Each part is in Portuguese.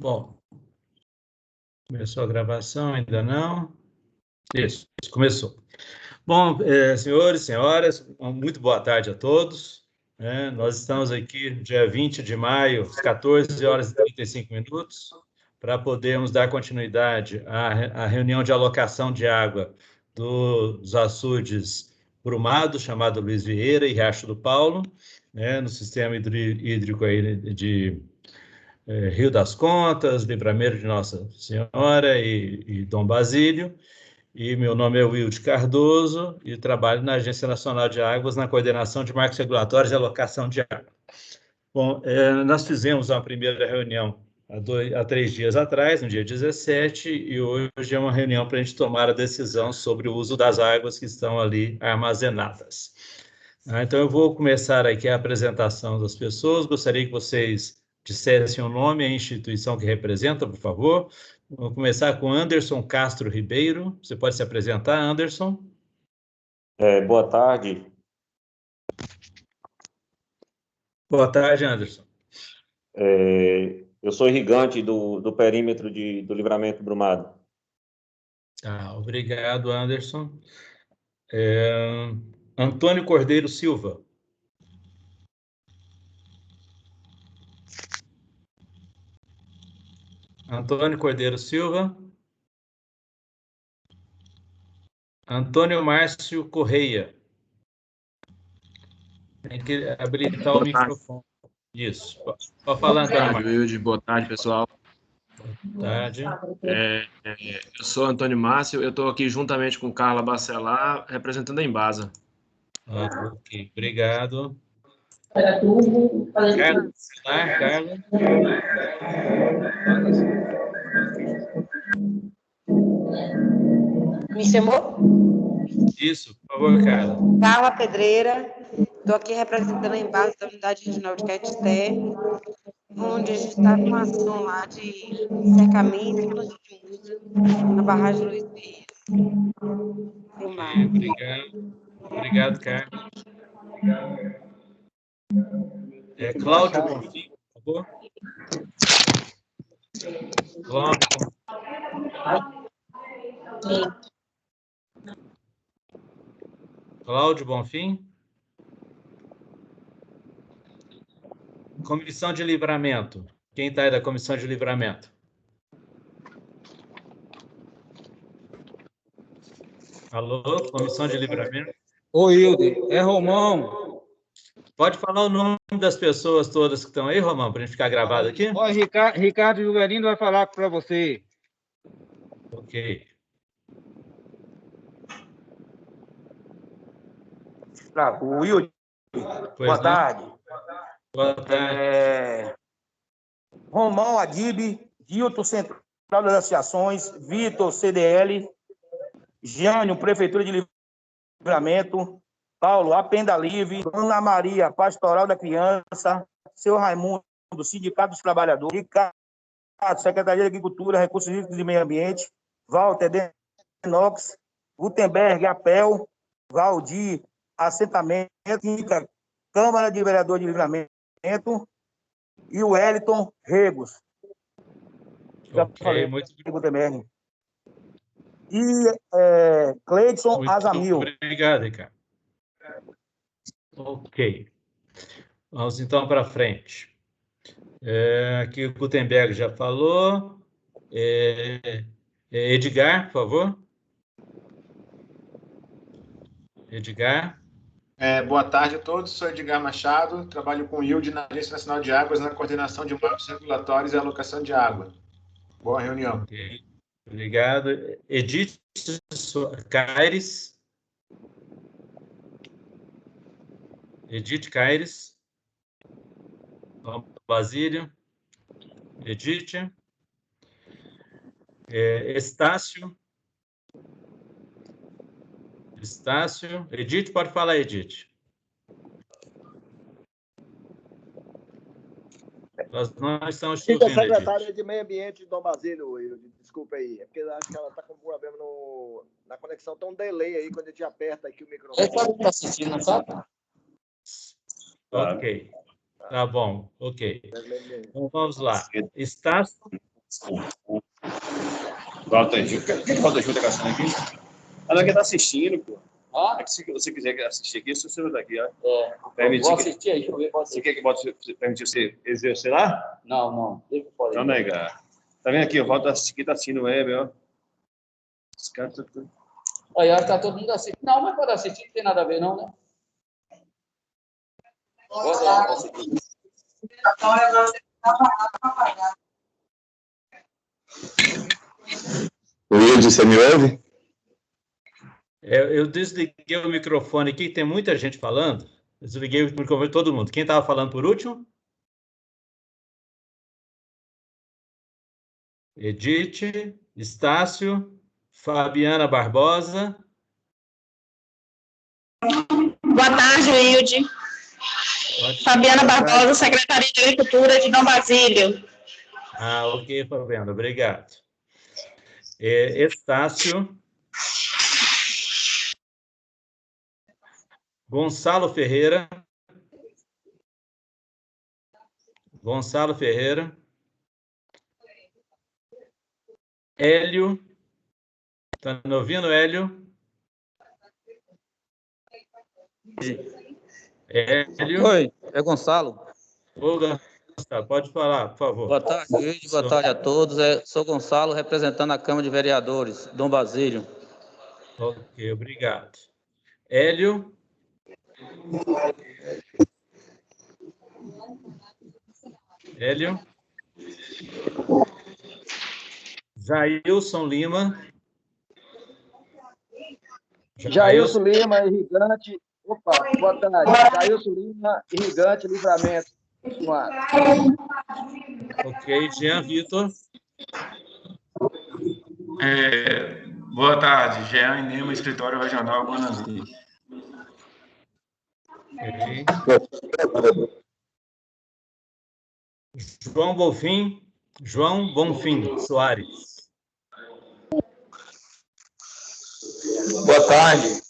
Bom, começou a gravação? Ainda não? Isso, começou. Bom, senhores, senhoras, muito boa tarde a todos. Nós estamos aqui dia 20 de maio, às 14 horas e 35 minutos, para podermos dar continuidade à reunião de alocação de água dos açudes Brumado, chamado Luiz Vieira, e Riacho do Paulo, no sistema hídrico aí de Rio das Contas, Livramento de Nossa Senhora e Dom Basílio. E meu nome é Wilde Cardoso e trabalho na Agência Nacional de Águas, na coordenação de marcos regulatórios e alocação de água. Bom, nós fizemos uma primeira reunião há 3 dias atrás, no dia 17, e hoje é uma reunião para a gente tomar a decisão sobre o uso das águas que estão ali armazenadas. Então, eu vou começar aqui a apresentação das pessoas. Gostaria que vocês dissessem o nome e a instituição que representam, por favor. Vamos começar com Anderson Castro Ribeiro. Você pode se apresentar, Anderson? Boa tarde. Boa tarde, Anderson. Eu sou irrigante do perímetro do Livramento Brumado. Obrigado, Anderson. Antônio Cordeiro Silva. Antônio Cordeiro Silva. Antônio Márcio Correia. Tem que habilitar o microfone. Isso. Pode falar, Antônio Márcio. Boa tarde, pessoal. Boa tarde. Eu sou Antônio Márcio, eu estou aqui juntamente com Carla Bacelar, representando a Embasa. Ok, obrigado. Carla Bacelar, Carla. Me chamou? Isso, por favor, Carla. Carla Pedreira, estou aqui representando a Embasa da Unidade Regional de Caetité, onde a gente está com uma ação lá de cercamento na barragem Luiz Vieira. Obrigado. Obrigado, Carla. Cláudio Bonfim, por favor. Cláudio Bonfim. Comissão de Livramento. Quem está aí da Comissão de Livramento? Alô, Comissão de Livramento? Oi, Hilde, é Romão. Pode falar o nome das pessoas todas que estão aí, Romão, para a gente ficar gravado aqui? Oi, Ricardo Juvelino vai falar para você. Ok. O Wilde, boa tarde. Boa tarde. Romão Adib, Dilton, Central das Associações, Vitor, CDL, Jânio, Prefeitura de Livramento, Paulo, Apenda Livre, Ana Maria, Pastoral da Criança, seu Raimundo, Sindicato dos Trabalhadores, Ricardo, Secretaria de Agricultura, Recursos Hídricos e Meio Ambiente, Walter, Denox, Gutenberg, Apel, Valdir, Assentamento, Câmara de Vereadores de Livramento e o Wellington Regos. Ok, muito Gutenberg. E Cleidson Azamil. Obrigado, Ricardo. Ok. Vamos então para frente. Aqui o Gutenberg já falou. Edgar, por favor. Edgar. Boa tarde a todos, sou Edgar Machado, trabalho com o ILD na Agência Nacional de Águas, na coordenação de marcos regulatórios e alocação de água. Boa reunião. Okay. Obrigado. Edith Caires. Edith Caires. Basílio. Edith. Estácio. Edith, pode falar, Edith. Nós não estamos te ouvindo, secretária Edith. de Meio Ambiente de Dom Basílio, desculpa aí, é porque eu acho que ela está com um problema na conexão, tem um delay aí quando a gente aperta aqui o microfone. Você está assistindo, não sabe? Ok, tá bom, ok. Então, vamos lá. Estácio Volta junto. Quer que volta junto a caçando aqui? Ela quer estar assistindo, pô. Ah? É que se você quiser assistir aqui, você vai daqui, ó. É. Vou assistir aí, deixa eu ver. Você quer que você permite você exercer lá? Não, não. Então, nega. Tá vendo aqui? Eu volto a assistir, quem tá assistindo o web, ó. Os caras estão tudo. Olha, acho que tá todo mundo assistindo. Não, mas pode assistir, não tem nada a ver, não, né? Pode assistir. Wilde, você me ouve? Eu desliguei o microfone aqui, tem muita gente falando. Desliguei o microfone de todo mundo. Quem estava falando por último? Edith, Estácio, Fabiana Barbosa. Boa tarde, Wilde. Fabiana Barbosa, Secretaria de Agricultura de Dom Basílio. Ah, ok, Fabiana, obrigado. Estácio. Gonçalo Ferreira. Gonçalo Ferreira. Hélio. Está me ouvindo, Hélio? Hélio. Oi, é Gonçalo. Ô, Gonçalo, pode falar, por favor. Boa tarde, Wilde. Boa tarde a todos. Sou Gonçalo, representando a Câmara de Vereadores, Dom Basílio. Ok, obrigado. Hélio. Hélio. Jailson Lima. Jailson Lima, irrigante. Opa, boa tarde. Jailson Lima, irrigante, livramento. Ok, Jean Vitor. Boa tarde, Jean Lima, Escritório Regional Guanambi. Okay. João Bonfim Soares. Boa tarde.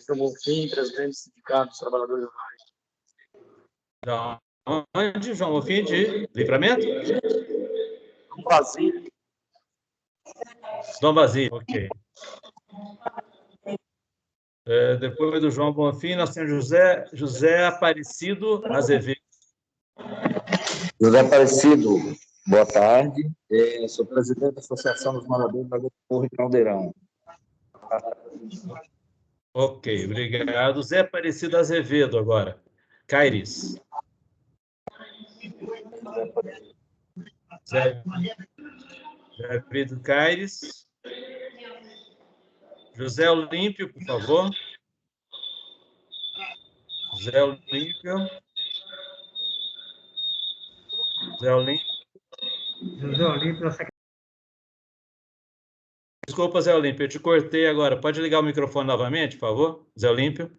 João Bonfim, presidente do Sindicato dos Trabalhadores Rurais. Da onde, João Bonfim? De Livramento? Dom Basílio. Dom Basílio, ok. Depois do João Bonfim, nós temos José Aparecido Azevedo. José Aparecido, boa tarde. Sou presidente da Associação dos Moradores da Torre e Caldeirão. Ok, obrigado. Zé Aparecido Azevedo agora. Caires. Zé Aparecido Caires. José Olímpio, por favor. José Olímpio. José Olímpio. José Olímpio, Desculpa, Zé Olímpio, eu te cortei agora. Pode ligar o microfone novamente, por favor, Zé Olímpio?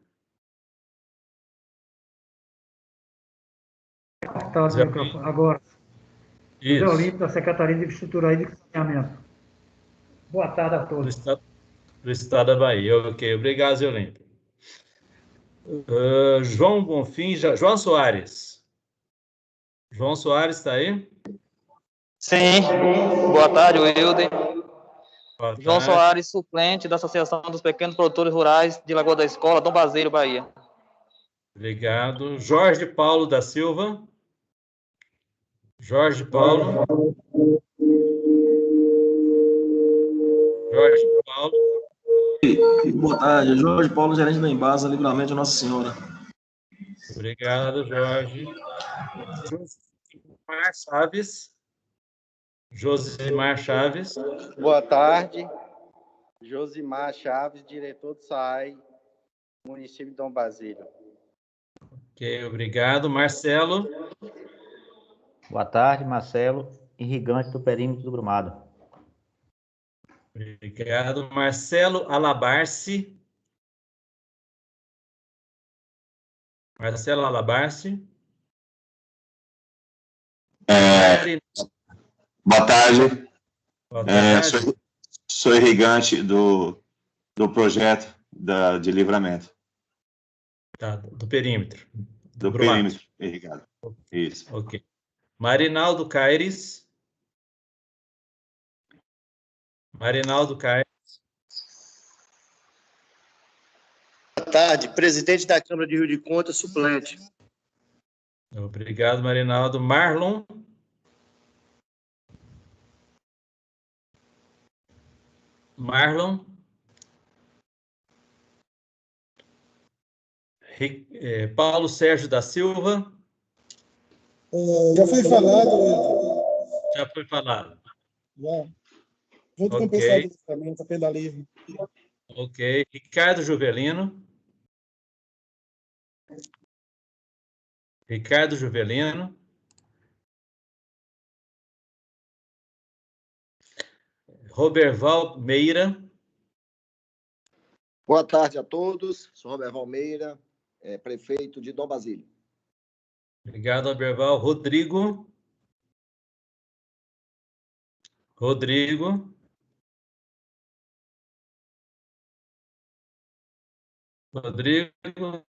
Zé Olímpio. Agora. Isso. José Olímpio, da Secretaria de Infraestrutura e de Saneamento. Boa tarde a todos. Do Estado da Bahia. Ok, obrigado, Zé Olímpio. João Bonfim, João Soares. João Soares está aí? Sim. Boa tarde, Wilde. Boa João tarde. Soares, suplente da Associação dos Pequenos Produtores Rurais de Lagoa da Escola, Dom Basílio, Bahia. Obrigado. Jorge Paulo da Silva. Jorge Paulo. Jorge Paulo. Boa tarde, Jorge Paulo, gerente da Embasa, Livramento de Nossa Senhora. Obrigado, Jorge. Josimar Chaves. Josimar Chaves. Boa tarde. Josimar Chaves, diretor do SAI, município de Dom Basílio. Ok, obrigado. Marcelo. Boa tarde, Marcelo, irrigante do perímetro do Brumado. Obrigado. Marcelo Alabarce. Marcelo Alabarce. Boa tarde. Boa tarde. Sou irrigante do projeto de livramento. Tá, do perímetro. Do perímetro irrigado. Isso. Ok. Marinaldo Caires. Marinaldo Caires. Boa tarde, presidente da Câmara de Rio de Contas, suplente. Obrigado, Marinaldo. Marlon. Marlon. Paulo Sérgio da Silva. Já foi falado. Já foi falado. Já. Junto com o pessoal do livramento, a Penda Livre. Ok. Ricardo Juvelino. Ricardo Juvelino. Roberval Meira. Boa tarde a todos. Sou Roberval Meira, prefeito de Dom Basílio. Obrigado, Roberval. Rodrigo. Rodrigo. Rodrigo,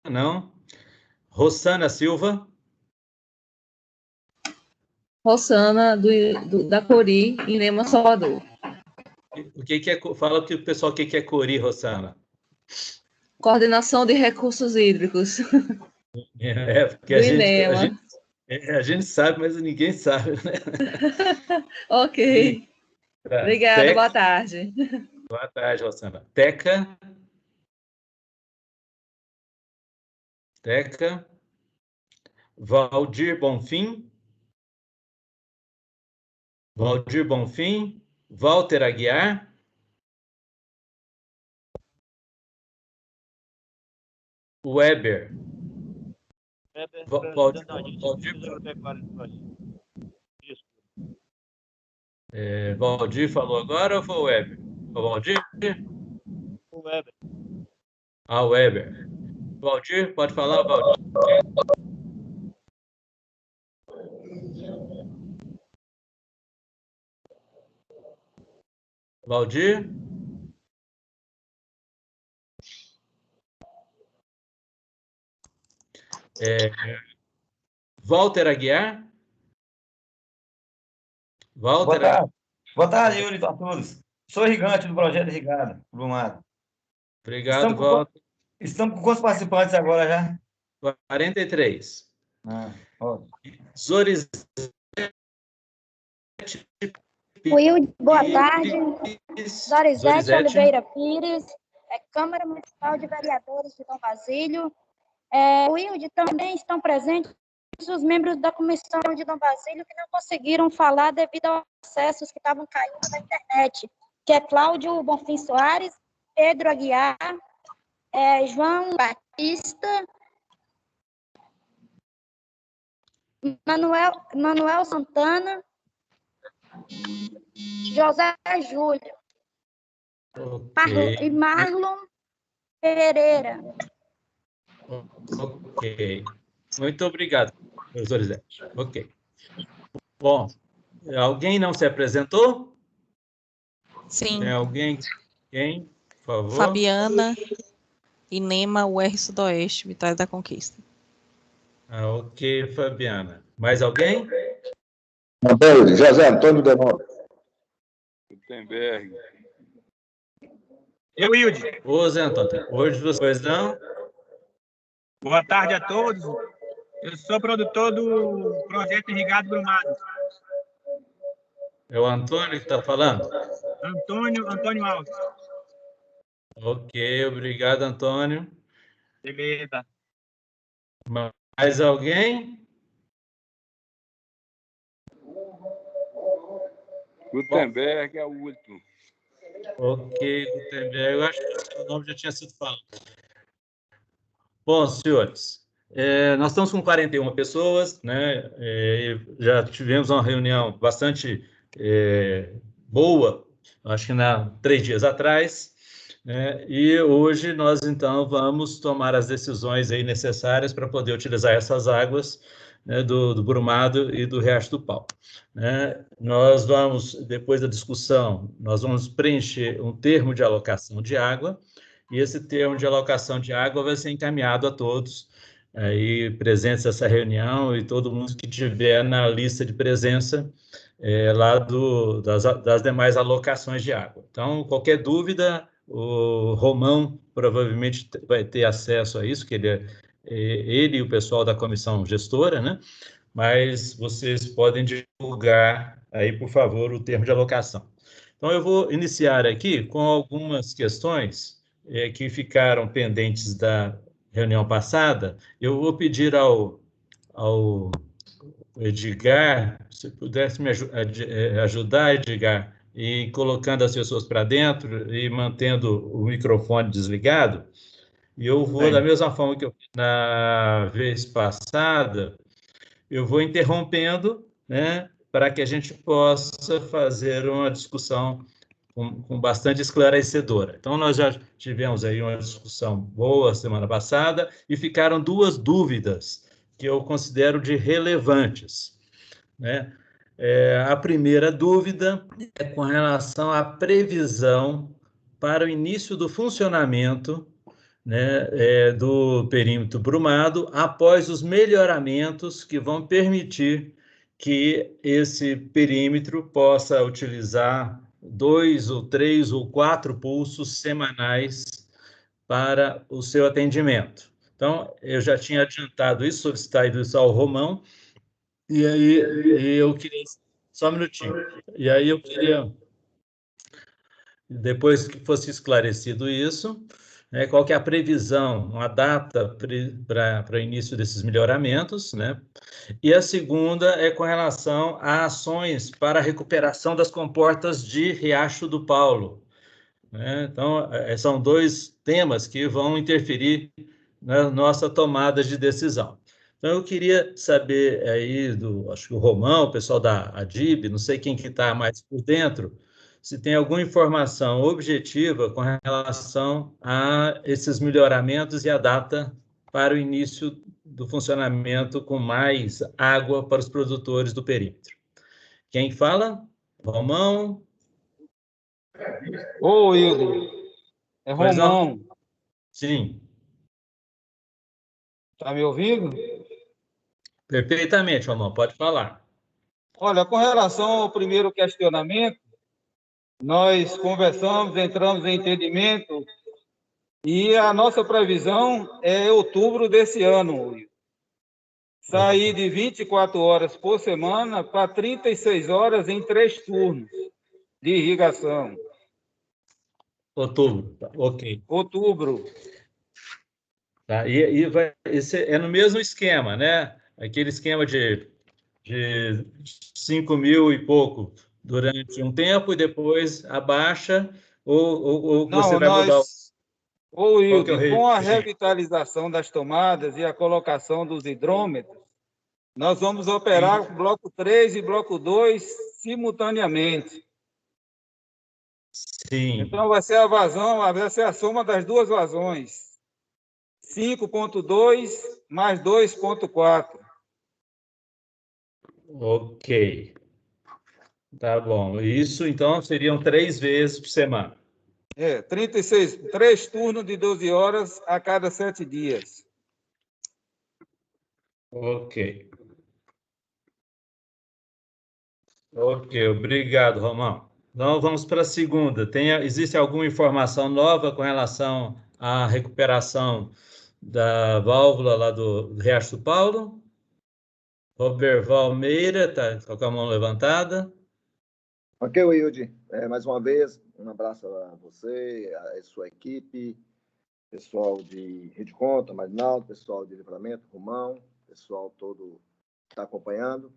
não. Rosana Silva. Rosana, da Cori, em Lema, Salvador. O que é, fala para o pessoal o que é Cori, Rosana. Coordenação de Recursos Hídricos. Porque a gente sabe, mas ninguém sabe, né? Ok. Tá. Obrigada, Teca. boa tarde. Boa tarde, Rosana. Teca. Valdir Bonfim. Walter Aguiar. Weber. Valdir falou agora ou foi o Weber? O Valdir? O Weber. Ah, o Weber. Valdir, pode falar, Valdir. Valdir? Walter Aguiar? Boa tarde. Boa tarde, Yuri, a todos. Sou irrigante do projeto Irrigado, Brumado. Obrigado, Walter. Estamos com quantos participantes agora já? 43. Zores. Will, boa tarde. Zorizete Oliveira Pires, Câmara Municipal de Vereadores de Dom Basílio. Will, também estão presentes os membros da Comissão de Dom Basílio que não conseguiram falar devido aos acessos que estavam caindo da internet, que é Cláudio Bonfim Soares, Pedro Aguiar, João Batista, Manuel Santana, José Júlio e Marlon Pereira. Ok. Muito obrigado, professor Zete. Ok. Bom, alguém não se apresentou? Sim. Tem alguém? Quem? Por favor. Fabiana Inema, UR Sudoeste, Vitória da Conquista. Ok, Fabiana. Mais alguém? José Antônio Denota. Gutenberg. Eu, Hilde. Ô, Zé Antônio, hoje vocês não? Boa tarde a todos. Eu sou produtor do projeto Irrigado Brumado. É o Antônio que está falando? Antônio Alves. Ok, obrigado, Antônio. Beleza. Mais alguém? Gutenberg é o último. Ok, Gutenberg. Eu acho que o nome já tinha sido falado. Bom, senhores, nós estamos com 41 pessoas, né? Já tivemos uma reunião bastante boa, acho que 3 dias atrás, né? E hoje nós, então, vamos tomar as decisões aí necessárias para poder utilizar essas águas, né, do Brumado e do Riacho do Pau. Né? Nós vamos, depois da discussão, nós vamos preencher um termo de alocação de água, e esse termo de alocação de água vai ser encaminhado a todos, aí presentes nessa reunião e todo mundo que tiver na lista de presença lá das demais alocações de água. Então, qualquer dúvida, o Romão provavelmente vai ter acesso a isso, que ele e o pessoal da comissão gestora, né? Mas vocês podem divulgar aí, por favor, o termo de alocação. Então, eu vou iniciar aqui com algumas questões que ficaram pendentes da reunião passada. Eu vou pedir ao Edgar, se pudesse me ajudar, Edgar, e colocando as pessoas para dentro e mantendo o microfone desligado. E eu vou, da mesma forma que eu fiz na vez passada, eu vou interrompendo, né, para que a gente possa fazer uma discussão com bastante esclarecedora. Então, nós já tivemos aí uma discussão boa semana passada e ficaram duas dúvidas que eu considero de relevantes, né? A primeira dúvida é com relação à previsão para o início do funcionamento, né, do perímetro brumado após os melhoramentos que vão permitir que esse perímetro possa utilizar 2 ou 3 ou 4 pulsos semanais para o seu atendimento. Então, eu já tinha adiantado isso, solicitado isso ao Romão, e aí eu queria... Só um minutinho. E aí eu queria, depois que fosse esclarecido isso, qual que é a previsão, uma data para o início desses melhoramentos, né? E a segunda é com relação a ações para a recuperação das comportas de Riacho do Paulo, né? Então, são dois temas que vão interferir na nossa tomada de decisão. Então, eu queria saber aí, acho que o Romão, o pessoal da ADIB, não sei quem que está mais por dentro, se tem alguma informação objetiva com relação a esses melhoramentos e a data para o início do funcionamento com mais água para os produtores do perímetro. Quem fala? Romão? Ô, Wilder, é Romão. Sim. Está me ouvindo? Perfeitamente, Romão, pode falar. Olha, com relação ao primeiro questionamento, nós conversamos, entramos em entendimento e a nossa previsão é outubro desse ano. Sair de 24 horas por semana para 36 horas em 3 turnos de irrigação. Outubro, ok. Outubro. Tá, esse é no mesmo esquema, né? Aquele esquema de 5 mil e pouco durante um tempo e depois abaixa, ou não, você vai mudar? Ô, Wilder, com a revitalização das tomadas e a colocação dos hidrômetros, nós vamos operar o bloco 3 e bloco 2 simultaneamente. Sim. Então, vai ser a vazão, vai ser a soma das duas vazões. 5.2 mais 2.4. Ok. Tá bom. Isso, então, seriam 3 vezes por semana. 36, 3 turnos de 12 horas a cada 7 dias. Ok. Ok, obrigado, Romão. Então, vamos para a segunda. Existe alguma informação nova com relação à recuperação da válvula lá do Riacho do Paulo? Roberval Meira, está com a mão levantada. Ok, Wilde. Mais uma vez, um abraço a você, a sua equipe, pessoal de Rede Conta, Marinaldo, pessoal de Livramento, Romão, pessoal todo que está acompanhando.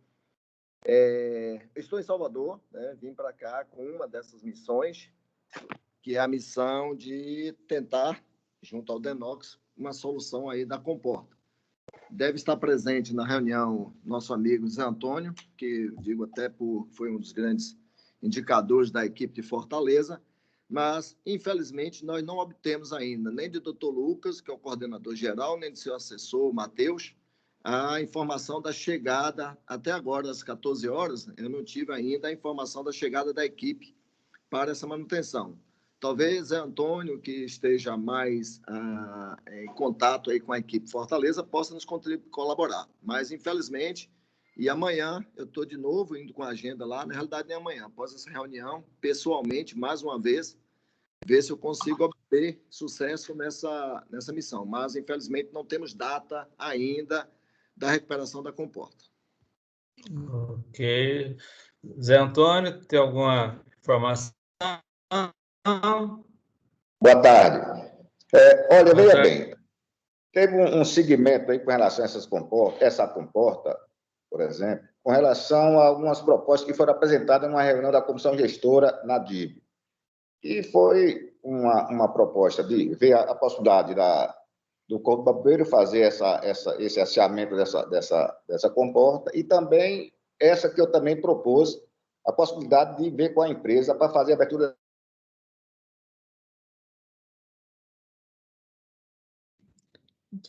Estou em Salvador, né? Vim para cá com uma dessas missões, que é a missão de tentar, junto ao Denox, uma solução aí da comporta. Deve estar presente na reunião nosso amigo Zé Antônio, que digo até foi um dos grandes indicadores da equipe de Fortaleza, mas, infelizmente, nós não obtemos ainda, nem do Dr. Lucas, que é o coordenador geral, nem do seu assessor, Matheus, a informação da chegada, até agora, às 14 horas, eu não tive ainda a informação da chegada da equipe para essa manutenção. Talvez Zé Antônio, que esteja mais em contato aí com a equipe Fortaleza, possa nos colaborar. Mas, infelizmente, e amanhã eu estou de novo indo com a agenda lá, na realidade nem amanhã, após essa reunião, pessoalmente, mais uma vez, ver se eu consigo obter sucesso nessa missão. Mas, infelizmente, não temos data ainda da recuperação da comporta. Ok. Zé Antônio, tem alguma informação? Boa tarde. Olha, veja bem, teve um segmento aí com relação a essa comporta, por exemplo, com relação a algumas propostas que foram apresentadas numa reunião da comissão gestora na DIB. E foi uma proposta de ver a possibilidade do Corpo Bombeiro fazer esse aciamento dessa comporta e também essa que eu também propus, a possibilidade de ver com a empresa para fazer a abertura.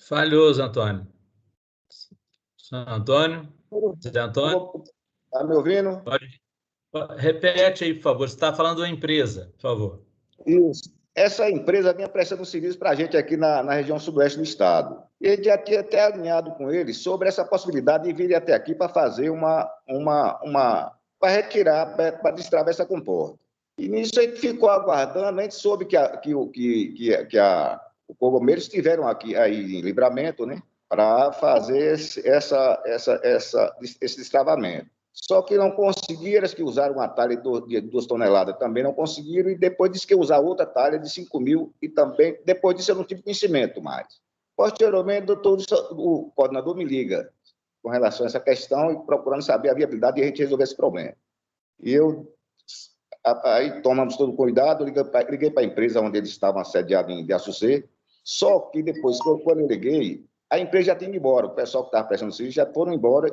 Falhou, Zé Antônio. Zé Antônio? Zé Antônio? Está me ouvindo? Pode. Repete aí, por favor. Você está falando da empresa, por favor. Isso. Essa empresa vinha prestando serviço para a gente aqui na região sudoeste do estado. E a gente já tinha até alinhado com eles sobre essa possibilidade de vir até aqui para fazer para retirar, para destravar essa comporta. E nisso a gente ficou aguardando, a gente soube que o Cogomeiros estiveram aqui aí em Livramento, né, para fazer esse destravamento. Só que não conseguiram, que usaram uma talha de 2 toneladas, também não conseguiram, e depois disse que ia usar outra talha de 5.000, e também, depois disso eu não tive conhecimento mais. Posteriormente, o coordenador me liga com relação a essa questão e procurando saber a viabilidade de a gente resolver esse problema. E aí tomamos todo o cuidado, liguei para a empresa onde eles estavam assediados em Açucê, só que depois, quando eu liguei, a empresa já tinha ido embora, o pessoal que estava prestando serviço já foram embora,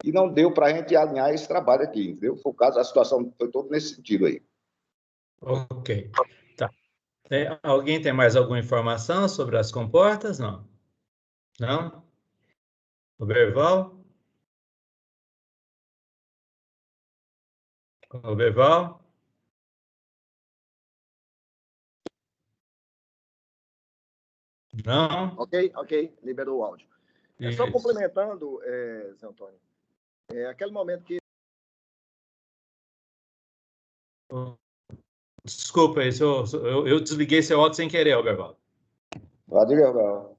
e não deu para a gente alinhar esse trabalho aqui, entendeu? Foi o caso, a situação foi toda nesse sentido aí. Ok, tá. Alguém tem mais alguma informação sobre as comportas? Não? Não? O Berval? O Berval? Não? Ok, liberou o áudio. Só complementando, Zé Antônio, aquele momento que... Desculpa, eu desliguei seu áudio sem querer, Albervaldo. Pode ir, Albervaldo.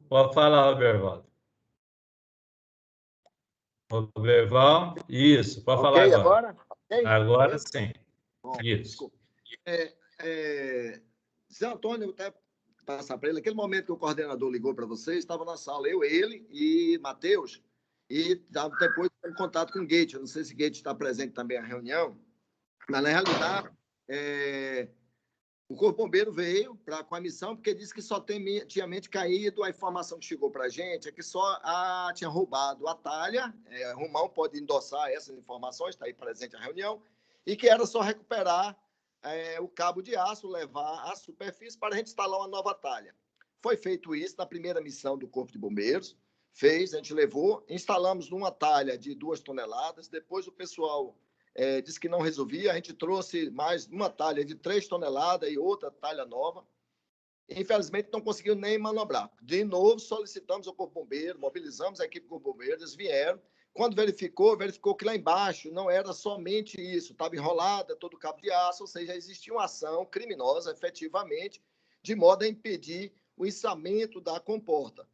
Pode falar, Albervaldo. Albervaldo, isso, pode falar agora. Agora sim. Bom, isso. Zé Antônio, até passar para ele, aquele momento que o coordenador ligou para vocês, estava na sala, ele e Matheus, e depois em contato com o Gate. Eu não sei se o Gate está presente também na reunião, mas, na realidade, o Corpo Bombeiro veio com a missão, porque disse que só tinha mente caído. A informação que chegou para a gente é que só tinha roubado a talha. Romão pode endossar essas informações, está aí presente a reunião, e que era só recuperar o cabo de aço, levar à superfície para a gente instalar uma nova talha. Foi feito isso na primeira missão do Corpo de Bombeiros. A gente levou, instalamos numa talha de 2 toneladas, depois o pessoal... disse que não resolvia, a gente trouxe mais uma talha de 3 toneladas e outra talha nova. Infelizmente, não conseguiu nem manobrar. De novo, solicitamos ao Corpo Bombeiro, mobilizamos a equipe do Corpo Bombeiro, eles vieram. Quando verificou que lá embaixo não era somente isso, estava enrolada todo o cabo de aço, ou seja, existia uma ação criminosa, efetivamente, de modo a impedir o içamento da comporta.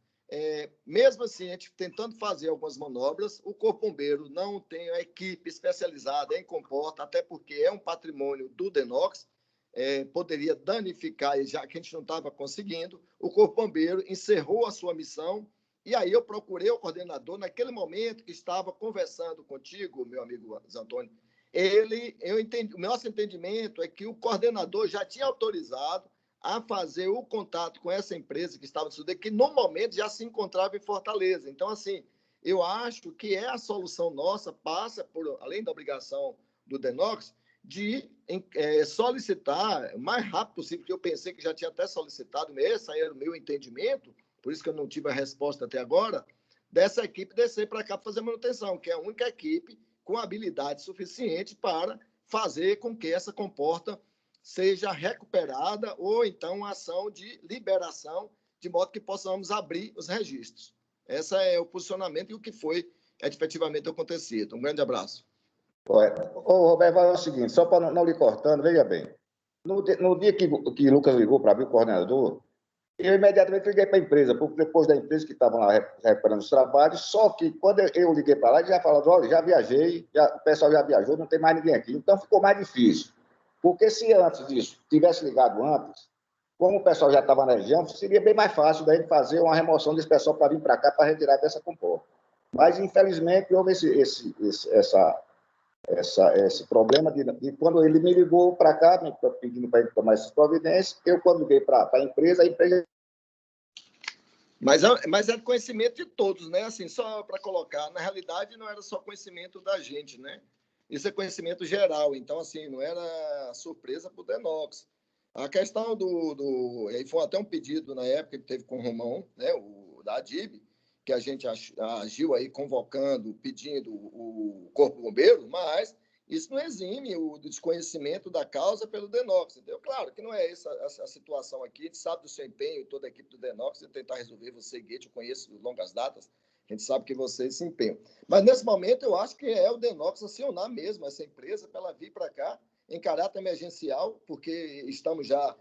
Mesmo assim, a gente tentando fazer algumas manobras, o Corpo Bombeiro não tem a equipe especializada em comporta, até porque é um patrimônio do DENOX, poderia danificar, já que a gente não estava conseguindo. O Corpo Bombeiro encerrou a sua missão, e aí eu procurei o coordenador, naquele momento que estava conversando contigo, meu amigo Zé Antônio, o nosso entendimento é que o coordenador já tinha autorizado a fazer o contato com essa empresa que estava no Sudeste, que no momento já se encontrava em Fortaleza. Então, assim, eu acho que a solução nossa passa por, além da obrigação do DENOX, de solicitar o mais rápido possível, porque eu pensei que já tinha até solicitado, esse era o meu entendimento, por isso que eu não tive a resposta até agora, dessa equipe descer para cá para fazer manutenção, que é a única equipe com habilidade suficiente para fazer com que essa comporta seja recuperada ou então ação de liberação, de modo que possamos abrir os registros. Esse é o posicionamento e o que foi efetivamente acontecido. Um grande abraço. Ô, Roberto, é o seguinte, só para não lhe cortando, veja bem, no dia que Lucas ligou para mim, o coordenador, eu imediatamente liguei para a empresa, porque depois da empresa que estavam lá recuperando os trabalhos, só que quando eu liguei para lá, eles já falaram, olha, já viajei, o pessoal já viajou, não tem mais ninguém aqui. Então ficou mais difícil. Porque se antes disso, tivesse ligado antes, como o pessoal já estava na região, seria bem mais fácil daí fazer uma remoção desse pessoal para vir para cá para retirar dessa comporta. Mas, infelizmente, houve esse problema de quando ele me ligou para cá, pedindo para ele tomar essas providências, eu, quando liguei para a empresa... Mas é conhecimento de todos, né? Assim, só para colocar, na realidade, não era só conhecimento da gente, né? Isso é conhecimento geral, então, assim, não era surpresa para o Denox. A questão e foi até um pedido na época que teve com o Romão, né, da ADIB, que a gente agiu aí convocando, pedindo o Corpo Bombeiro, mas isso não exime o desconhecimento da causa pelo Denox, entendeu? Claro que não é essa a situação aqui, a gente sabe do seu empenho, toda a equipe do Denox, de tentar resolver, você, Guete, eu conheço de longas datas, a gente sabe que vocês se empenham. Mas, nesse momento, eu acho que é o Denox acionar mesmo essa empresa para ela vir para cá, em caráter emergencial, porque estamos já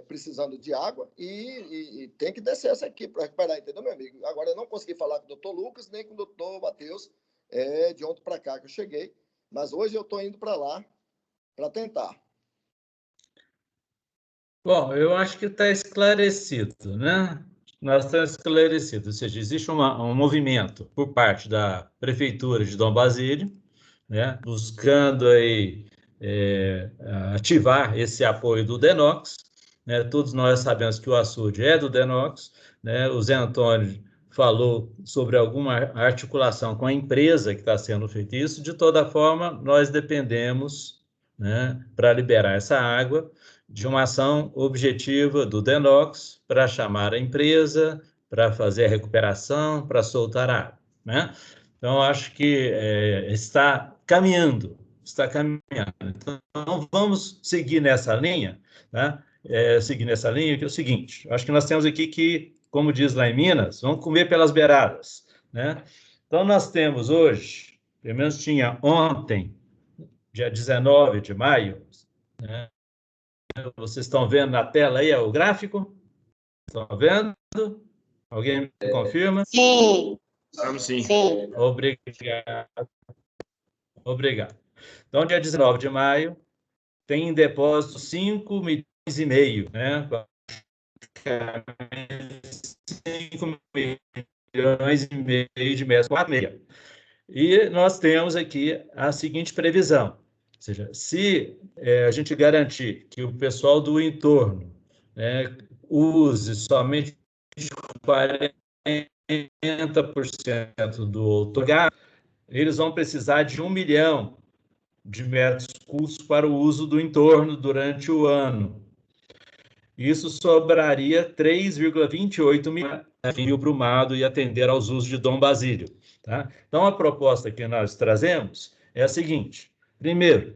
precisando de água e tem que descer essa equipe para recuperar, entendeu, meu amigo? Agora, eu não consegui falar com o doutor Lucas, nem com o doutor Matheus, de ontem para cá que eu cheguei, mas hoje eu estou indo para lá para tentar. Bom, eu acho que está esclarecido, né? Nós estamos esclarecidos, ou seja, existe um movimento por parte da Prefeitura de Dom Basílio, né, buscando aí ativar esse apoio do Denox, né? Todos nós sabemos que o açude é do Denox, né? O Zé Antônio falou sobre alguma articulação com a empresa que está sendo feito isso. De toda forma, nós dependemos, né, para liberar essa água, de uma ação objetiva do Denox para chamar a empresa, para fazer a recuperação, para soltar a água, né? Então, acho que está caminhando. Então, vamos seguir nessa linha, né? Seguir nessa linha, que é o seguinte, acho que nós temos aqui que, como diz lá em Minas, vamos comer pelas beiradas, né? Então, nós temos hoje, pelo menos tinha ontem, dia 19 de maio, né? Vocês estão vendo na tela aí o gráfico? Estão vendo? Alguém me confirma? Sim. Vamos sim. Sim. Obrigado. Então, dia 19 de maio, tem em depósito 5,5 milhões, né? 5 milhões e meio de metros quadrados. E nós temos aqui a seguinte previsão, ou seja, se a gente garantir que o pessoal do entorno, né, use somente 40% do outorgado, eles vão precisar de 1 milhão de metros cúbicos para o uso do entorno durante o ano. Isso sobraria 3,28 milhões em Rio Brumado e atender aos usos de Dom Basílio. Tá? Então, a proposta que nós trazemos é a seguinte. Primeiro,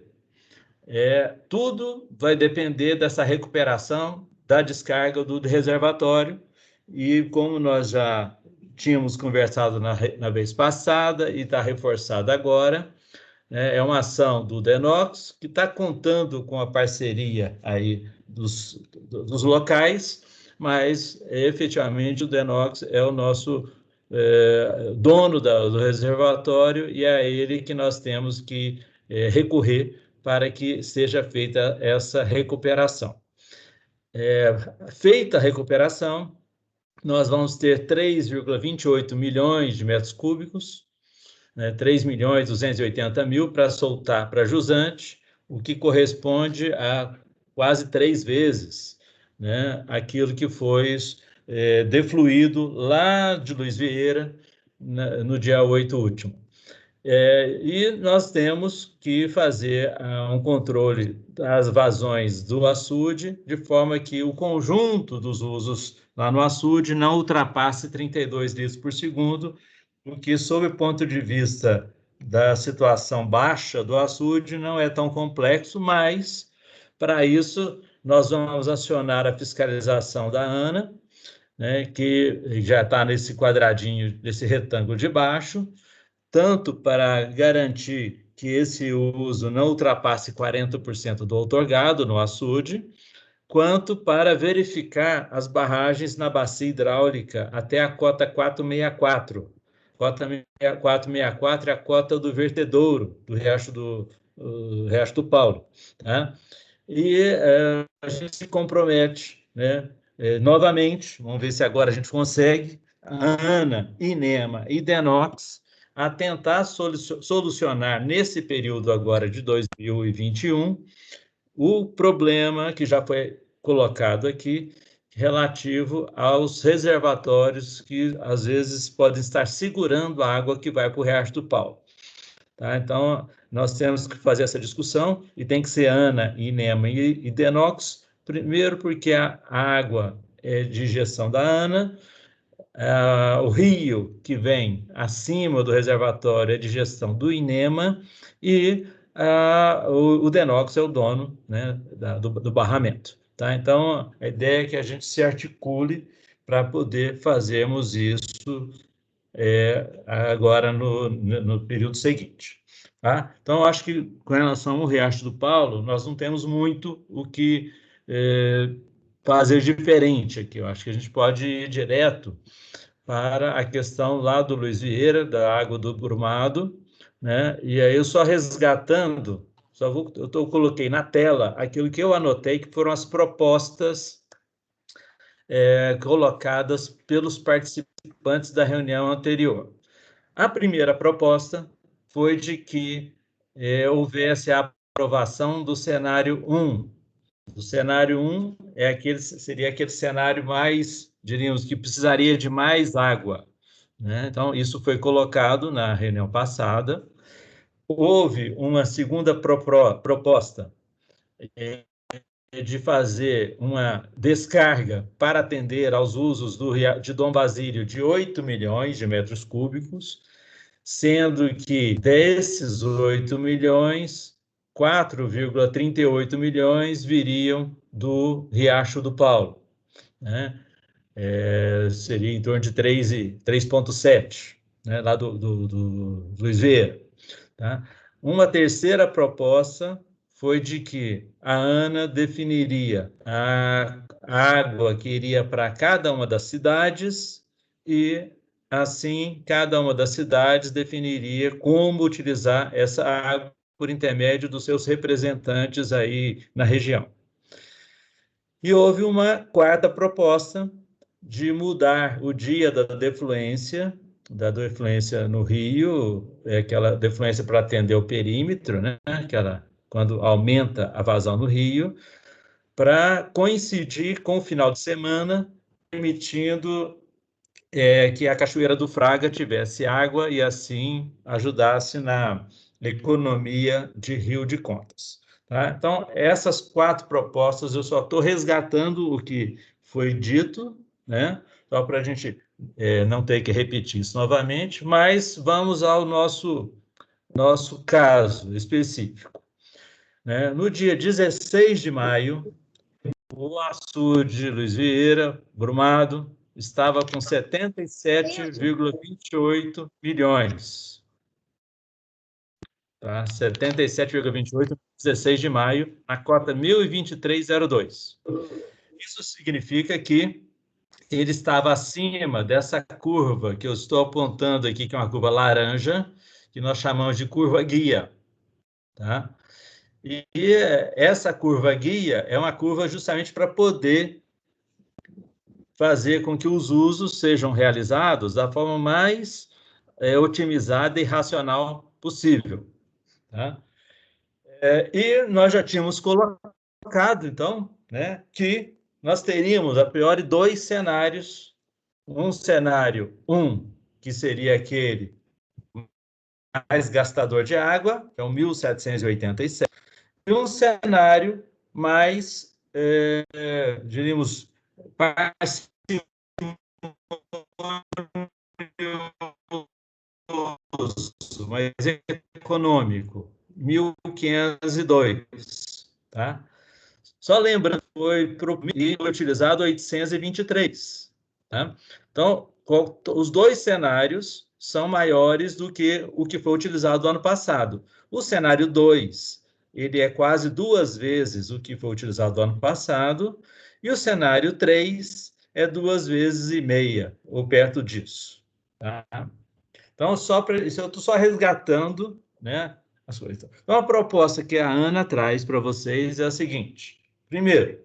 tudo vai depender dessa recuperação da descarga do reservatório e, como nós já tínhamos conversado na vez passada e está reforçado agora, é uma ação do Denox que está contando com a parceria aí dos locais, mas efetivamente o Denox é o nosso dono do reservatório e é a ele que nós temos que recorrer para que seja feita essa recuperação. Feita a recuperação, nós vamos ter 3,28 milhões de metros cúbicos, 3.280.000 para soltar para jusante, o que corresponde a quase 3 vezes, né, aquilo que foi defluído lá de Luiz Vieira no dia 8 último. E nós temos que fazer um controle das vazões do açude, de forma que o conjunto dos usos lá no açude não ultrapasse 32 litros por segundo, porque, sob o ponto de vista da situação baixa do açude não é tão complexo, mas, para isso, nós vamos acionar a fiscalização da ANA, né, que já está nesse quadradinho, nesse retângulo de baixo, tanto para garantir que esse uso não ultrapasse 40% do outorgado no açude, quanto para verificar as barragens na bacia hidráulica até a cota 464. Cota 464 é a cota do vertedouro, do Riacho do Paulo. Tá? E a gente se compromete, né? Novamente, vamos ver se agora a gente consegue, a ANA, INEMA e DENOX, a tentar solucionar nesse período agora de 2021 o problema que já foi colocado aqui, relativo aos reservatórios que, às vezes, podem estar segurando a água que vai para o Riacho do Paulo. Tá? Então, nós temos que fazer essa discussão, e tem que ser ANA, INEMA e DENOX, primeiro porque a água é de gestão da ANA, o rio que vem acima do reservatório é de gestão do INEMA, e o DENOX é o dono, né, do barramento. Tá? Então, a ideia é que a gente se articule para poder fazermos isso agora no período seguinte. Tá? Então, eu acho que, com relação ao Riacho do Paulo, nós não temos muito o que fazer diferente aqui. Eu acho que a gente pode ir direto para a questão lá do Luiz Vieira, da água do Brumado, né? E aí eu só resgatando, eu coloquei na tela aquilo que eu anotei, que foram as propostas colocadas pelos participantes da reunião anterior. A primeira proposta foi de que houvesse a aprovação do cenário 1. O cenário 1 seria aquele cenário mais, diríamos, que precisaria de mais água, né? Então, isso foi colocado na reunião passada. Houve uma segunda proposta de fazer uma descarga para atender aos usos de Dom Basílio de 8 milhões de metros cúbicos, sendo que desses 8 milhões, 4,38 milhões viriam do Riacho do Paulo, né? Seria em torno de 3,7, né? Lá do Luiz Vieira. Tá? Uma terceira proposta foi de que a ANA definiria a água que iria para cada uma das cidades e, assim, cada uma das cidades definiria como utilizar essa água por intermédio dos seus representantes aí na região. E houve uma quarta proposta de mudar o dia da defluência no rio, aquela defluência para atender o perímetro, né? Quando aumenta a vazão no rio, para coincidir com o final de semana, permitindo que a Cachoeira do Fraga tivesse água e, assim, ajudasse na economia de Rio de Contas. Tá? Então, essas 4 propostas, eu só estou resgatando o que foi dito, né? Só para a gente não ter que repetir isso novamente, mas vamos ao nosso caso específico. Né? No dia 16 de maio, o açude Luiz Vieira, Brumado, estava com 77,28 milhões. Tá? 77,28, 16 de maio, na cota 1023,02. Isso significa que ele estava acima dessa curva que eu estou apontando aqui, que é uma curva laranja, que nós chamamos de curva guia. Tá? E essa curva guia é uma curva justamente para poder fazer com que os usos sejam realizados da forma mais otimizada e racional possível. Tá? E nós já tínhamos colocado, então, né, que nós teríamos, a priori, 2 cenários. Um cenário 1, que seria aquele mais gastador de água, que é o 1787, e um cenário mais, diríamos, mais econômico, 1.502, tá? Só lembrando, foi utilizado 823, tá? Então, os dois cenários são maiores do que o que foi utilizado no ano passado. O cenário 2, ele é quase 2 vezes o que foi utilizado no ano passado, e o cenário 3 é 2,5 vezes, ou perto disso. Tá? Então, isso eu estou só resgatando, né, as coisas. Então, a proposta que a Ana traz para vocês é a seguinte. Primeiro,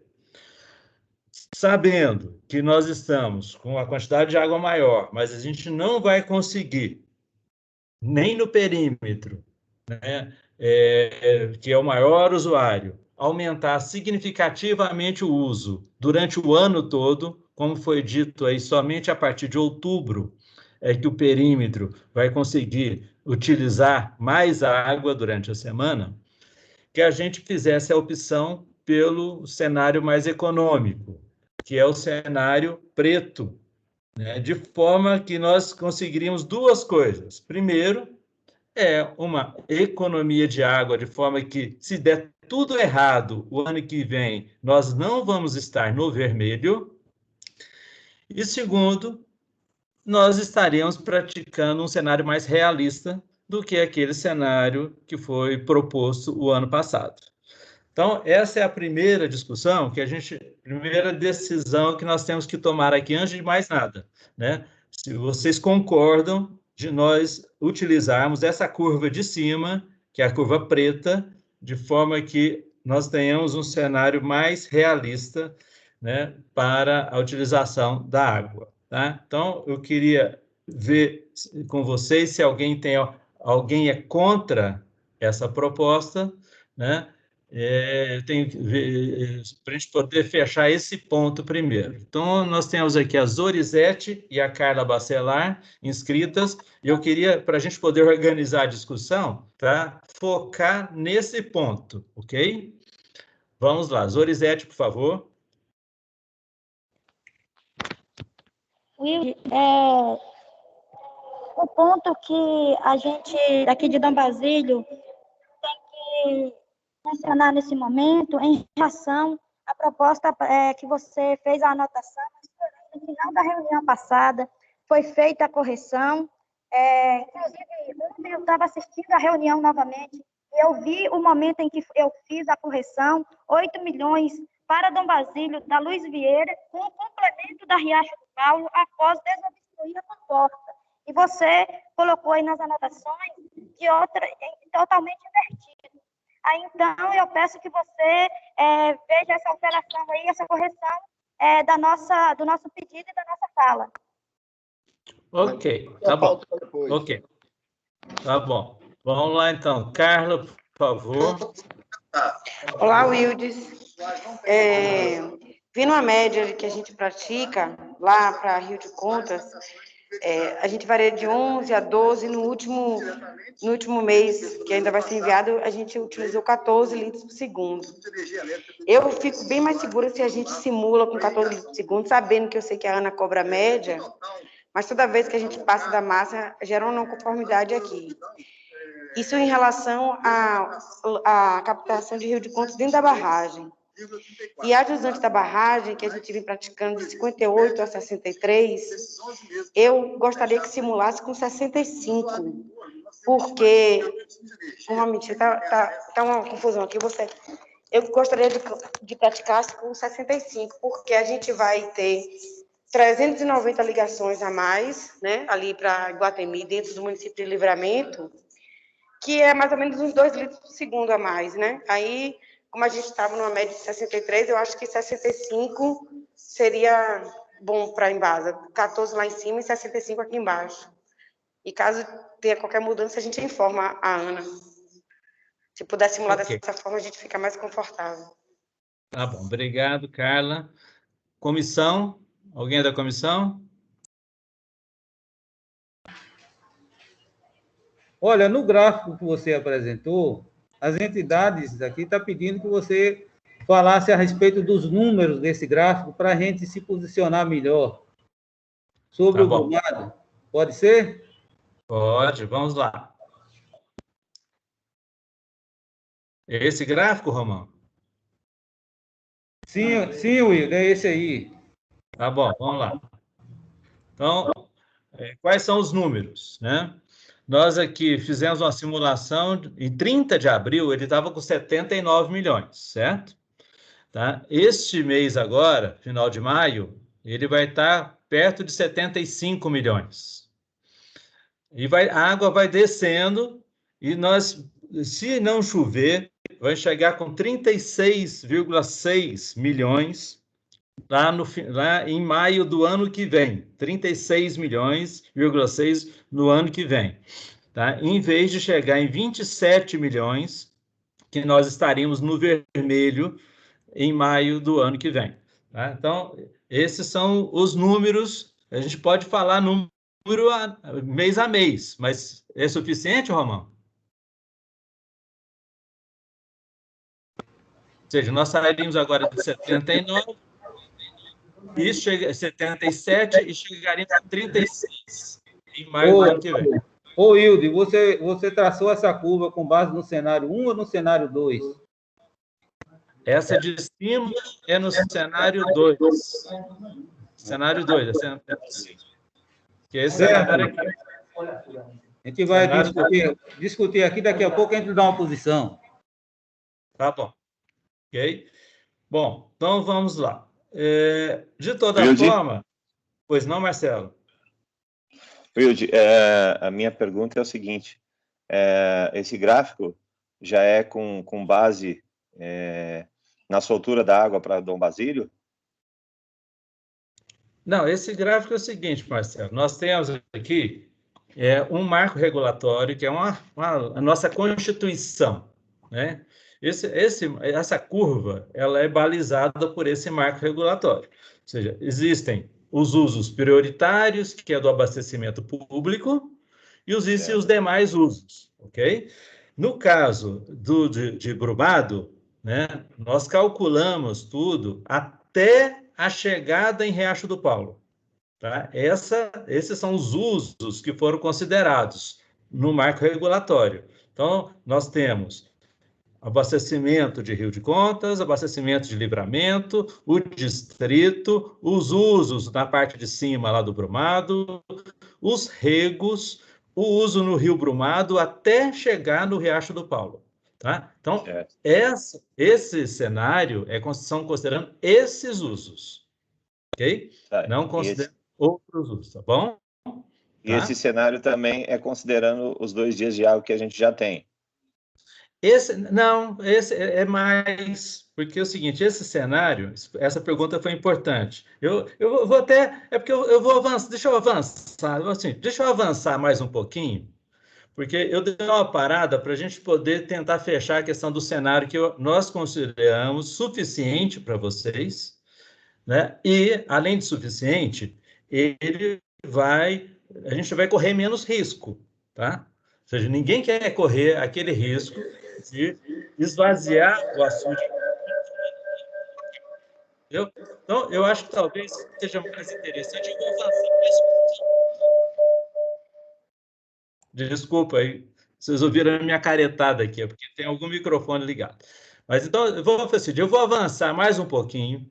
sabendo que nós estamos com a quantidade de água maior, mas a gente não vai conseguir, nem no perímetro, né, que é o maior usuário, aumentar significativamente o uso durante o ano todo, como foi dito aí, somente a partir de outubro é que o perímetro vai conseguir utilizar mais água durante a semana, que a gente fizesse a opção pelo cenário mais econômico, que é o cenário preto, né? De forma que nós conseguiríamos duas coisas. Primeiro, uma economia de água, de forma que, se der tudo errado o ano que vem, nós não vamos estar no vermelho. E segundo, nós estaremos praticando um cenário mais realista do que aquele cenário que foi proposto o ano passado. Então, essa é a primeira discussão, primeira decisão que nós temos que tomar aqui, antes de mais nada, né? Se vocês concordam de nós utilizarmos essa curva de cima, que é a curva preta, de forma que nós tenhamos um cenário mais realista, né, para a utilização da água, tá? Então, eu queria ver com vocês se alguém é contra essa proposta, né? Para a gente poder fechar esse ponto primeiro. Então, nós temos aqui a Zorizete e a Carla Bacelar inscritas, e eu queria, para a gente poder organizar a discussão, tá, focar nesse ponto, ok? Vamos lá, Zorizete, por favor. Will, o ponto que a gente, daqui de Dom Basílio, tem que mencionar nesse momento, em relação à proposta que você fez a anotação, no final da reunião passada, foi feita a correção. Inclusive, ontem eu estava assistindo a reunião novamente, e eu vi o momento em que eu fiz a correção, 8 milhões para Dom Basílio, da Luiz Vieira, com o complemento da Riacho do Paulo, após desobstruir a comporta. E você colocou aí nas anotações de outra, totalmente invertido. Aí, então, eu peço que você veja essa alteração aí, essa correção do nosso pedido e da nossa fala. Ok, tá bom. Ok, tá bom. Vamos lá, então. Carla, por favor. Olá, Wildes. Vindo a média que a gente pratica lá para Rio de Contas, a gente varia de 11 a 12, no último mês, que ainda vai ser enviado, a gente utilizou 14 litros por segundo. Eu fico bem mais segura se a gente simula com 14 litros por segundo, sabendo que eu sei que a Ana cobra a média, mas toda vez que a gente passa da massa, gera uma não conformidade aqui. Isso em relação à captação de Rio de Contas dentro da barragem. E a jusante da barragem, que a gente vem praticando de 58 a 63, eu gostaria que simulasse com 65, porque, normalmente, tá uma confusão aqui, eu gostaria de praticar com 65, porque a gente vai ter 390 ligações a mais, né, ali para Iguatemi, dentro do município de Livramento, que é mais ou menos uns 2 litros por segundo a mais, né? Aí, como a gente estava numa média de 63, eu acho que 65 seria bom para a Embasa. 14 lá em cima e 65 aqui embaixo. E caso tenha qualquer mudança, a gente informa a Ana. Se puder simular dessa forma, a gente fica mais confortável. Tá bom, obrigado, Carla. Comissão? Alguém da comissão? Olha, no gráfico que você apresentou, as entidades aqui estão pedindo que você falasse a respeito dos números desse gráfico para a gente se posicionar melhor sobre o Brumado. Pode ser? Pode, vamos lá. Esse gráfico, Romão? Sim, sim, Will, é esse aí. Tá bom, vamos lá. Então, quais são os números, né? Nós aqui fizemos uma simulação, em 30 de abril, ele estava com 79 milhões, certo? Tá? Este mês agora, final de maio, ele vai estar perto de 75 milhões. E a água vai descendo e nós, se não chover, vai chegar com 36,6 milhões lá em maio do ano que vem. 36 milhões,6 no ano que vem. Tá? Em vez de chegar em 27 milhões, que nós estaríamos no vermelho em maio do ano que vem. Tá? Então, esses são os números. A gente pode falar número mês a mês, mas é suficiente, Romão? Ou seja, nós sairíamos agora de 79, 77 e chegaríamos a 36 em maio do ano que vem. Ô, Hilde, você traçou essa curva com base no cenário 1 ou no cenário 2? Essa de cima é no cenário 2. Cenário 2, que é esse cenário aqui. A gente vai discutir aqui, daqui a pouco a gente dá uma posição. Tá bom. Ok? Bom, então vamos lá. De toda forma... Pois não, Marcelo? Wilde, a minha pergunta é o seguinte, esse gráfico já é com base na soltura da água para Dom Basílio? Não, esse gráfico é o seguinte, Marcelo, nós temos aqui um marco regulatório, que é a nossa Constituição, né? Essa curva, ela é balizada por esse marco regulatório, ou seja, existem os usos prioritários, que é do abastecimento público, e os demais usos, ok? No caso de Brumado, né, nós calculamos tudo até a chegada em Riacho do Paulo. Tá? Esses são os usos que foram considerados no marco regulatório. Então, nós temos abastecimento de Rio de Contas, abastecimento de Livramento, o distrito, os usos na parte de cima lá do Brumado, os regos, o uso no Rio Brumado até chegar no Riacho do Paulo. Tá? Então, esse cenário são considerando esses usos, ok? Não considerando outros usos, tá bom? E esse cenário também é considerando os 2 dias de água que a gente já tem. Esse é mais, porque é o seguinte, esse cenário, essa pergunta foi importante. Eu vou até, porque eu vou avançar, deixa eu avançar mais um pouquinho, porque eu dei uma parada para a gente poder tentar fechar a questão do cenário que nós consideramos suficiente para vocês, né? E, além de suficiente, a gente vai correr menos risco, tá? Ou seja, ninguém quer correr aquele risco de esvaziar o açude. Entendeu? Então, eu acho que talvez seja mais interessante. Eu vou avançar mais um pouquinho. Desculpa aí, vocês ouviram a minha caretada aqui, é porque tem algum microfone ligado. Mas então, eu vou avançar mais um pouquinho,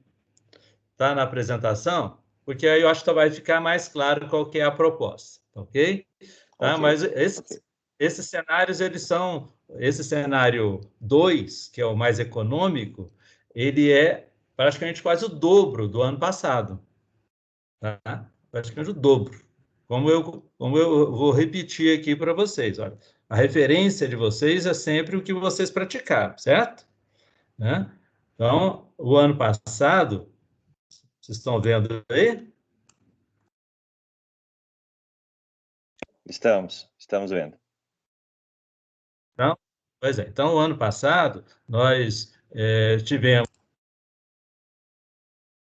tá, na apresentação, porque aí eu acho que vai ficar mais claro qual que é a proposta, ok? Tá? Mas esses cenários, esse cenário 2, que é o mais econômico, ele é praticamente quase o dobro do ano passado. Tá? Praticamente o dobro. Como eu vou repetir aqui para vocês, olha, a referência de vocês é sempre o que vocês praticaram, certo? Né? Então, o ano passado, vocês estão vendo aí? Estamos vendo. Então, pois é. Então, o ano passado, nós tivemos...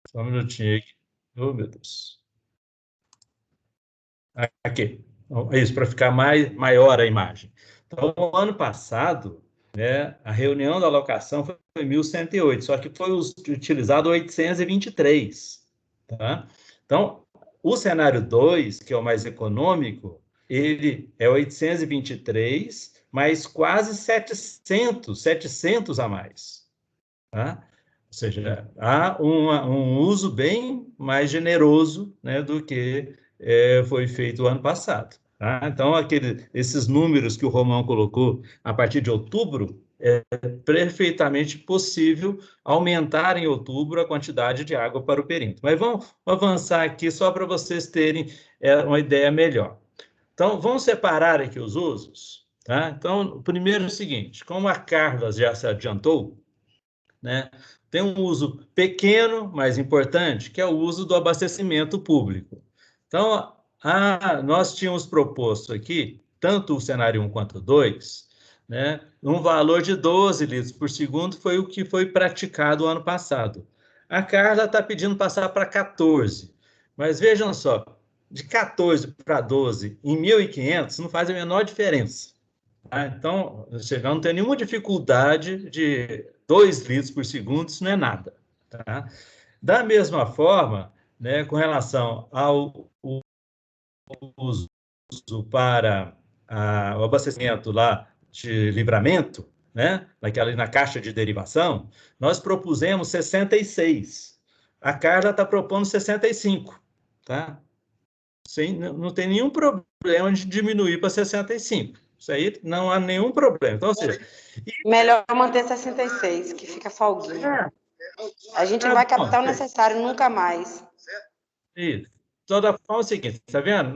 Só um minutinho aqui. Oh, meu Deus. Aqui. Isso, para ficar maior a imagem. Então, o ano passado, né, a reunião da alocação foi 1.108, só que foi utilizado 823. Tá? Então, o cenário 2, que é o mais econômico, ele é 823 mas quase 700 a mais. Tá? Ou seja, há um uso bem mais generoso, né, do que foi feito o ano passado. Tá? Então, esses números que o Romão colocou a partir de outubro, é perfeitamente possível aumentar em outubro a quantidade de água para o perímetro. Mas vamos avançar aqui só para vocês terem uma ideia melhor. Então, vamos separar aqui os usos. Tá? Então, o primeiro é o seguinte, como a Carla já se adiantou, né, tem um uso pequeno, mas importante, que é o uso do abastecimento público. Então, nós tínhamos proposto aqui, tanto o cenário 1 quanto o 2, né, um valor de 12 litros por segundo, foi o que foi praticado o ano passado. A Carla está pedindo passar para 14, mas vejam só, de 14 para 12 em 1.500 não faz a menor diferença. Tá? Então, você não tem nenhuma dificuldade de 2 litros por segundo, isso não é nada. Tá? Da mesma forma, né, com relação ao uso para o abastecimento lá de Livramento, né, na caixa de derivação, nós propusemos 66. A Carla está propondo 65. Tá? Não tem nenhum problema de diminuir para 65. Isso aí não há nenhum problema. Então, ou seja... Melhor manter 66, que fica folguinha. A gente vai captar o necessário, nunca mais. Isso. Toda forma é o seguinte, tá vendo?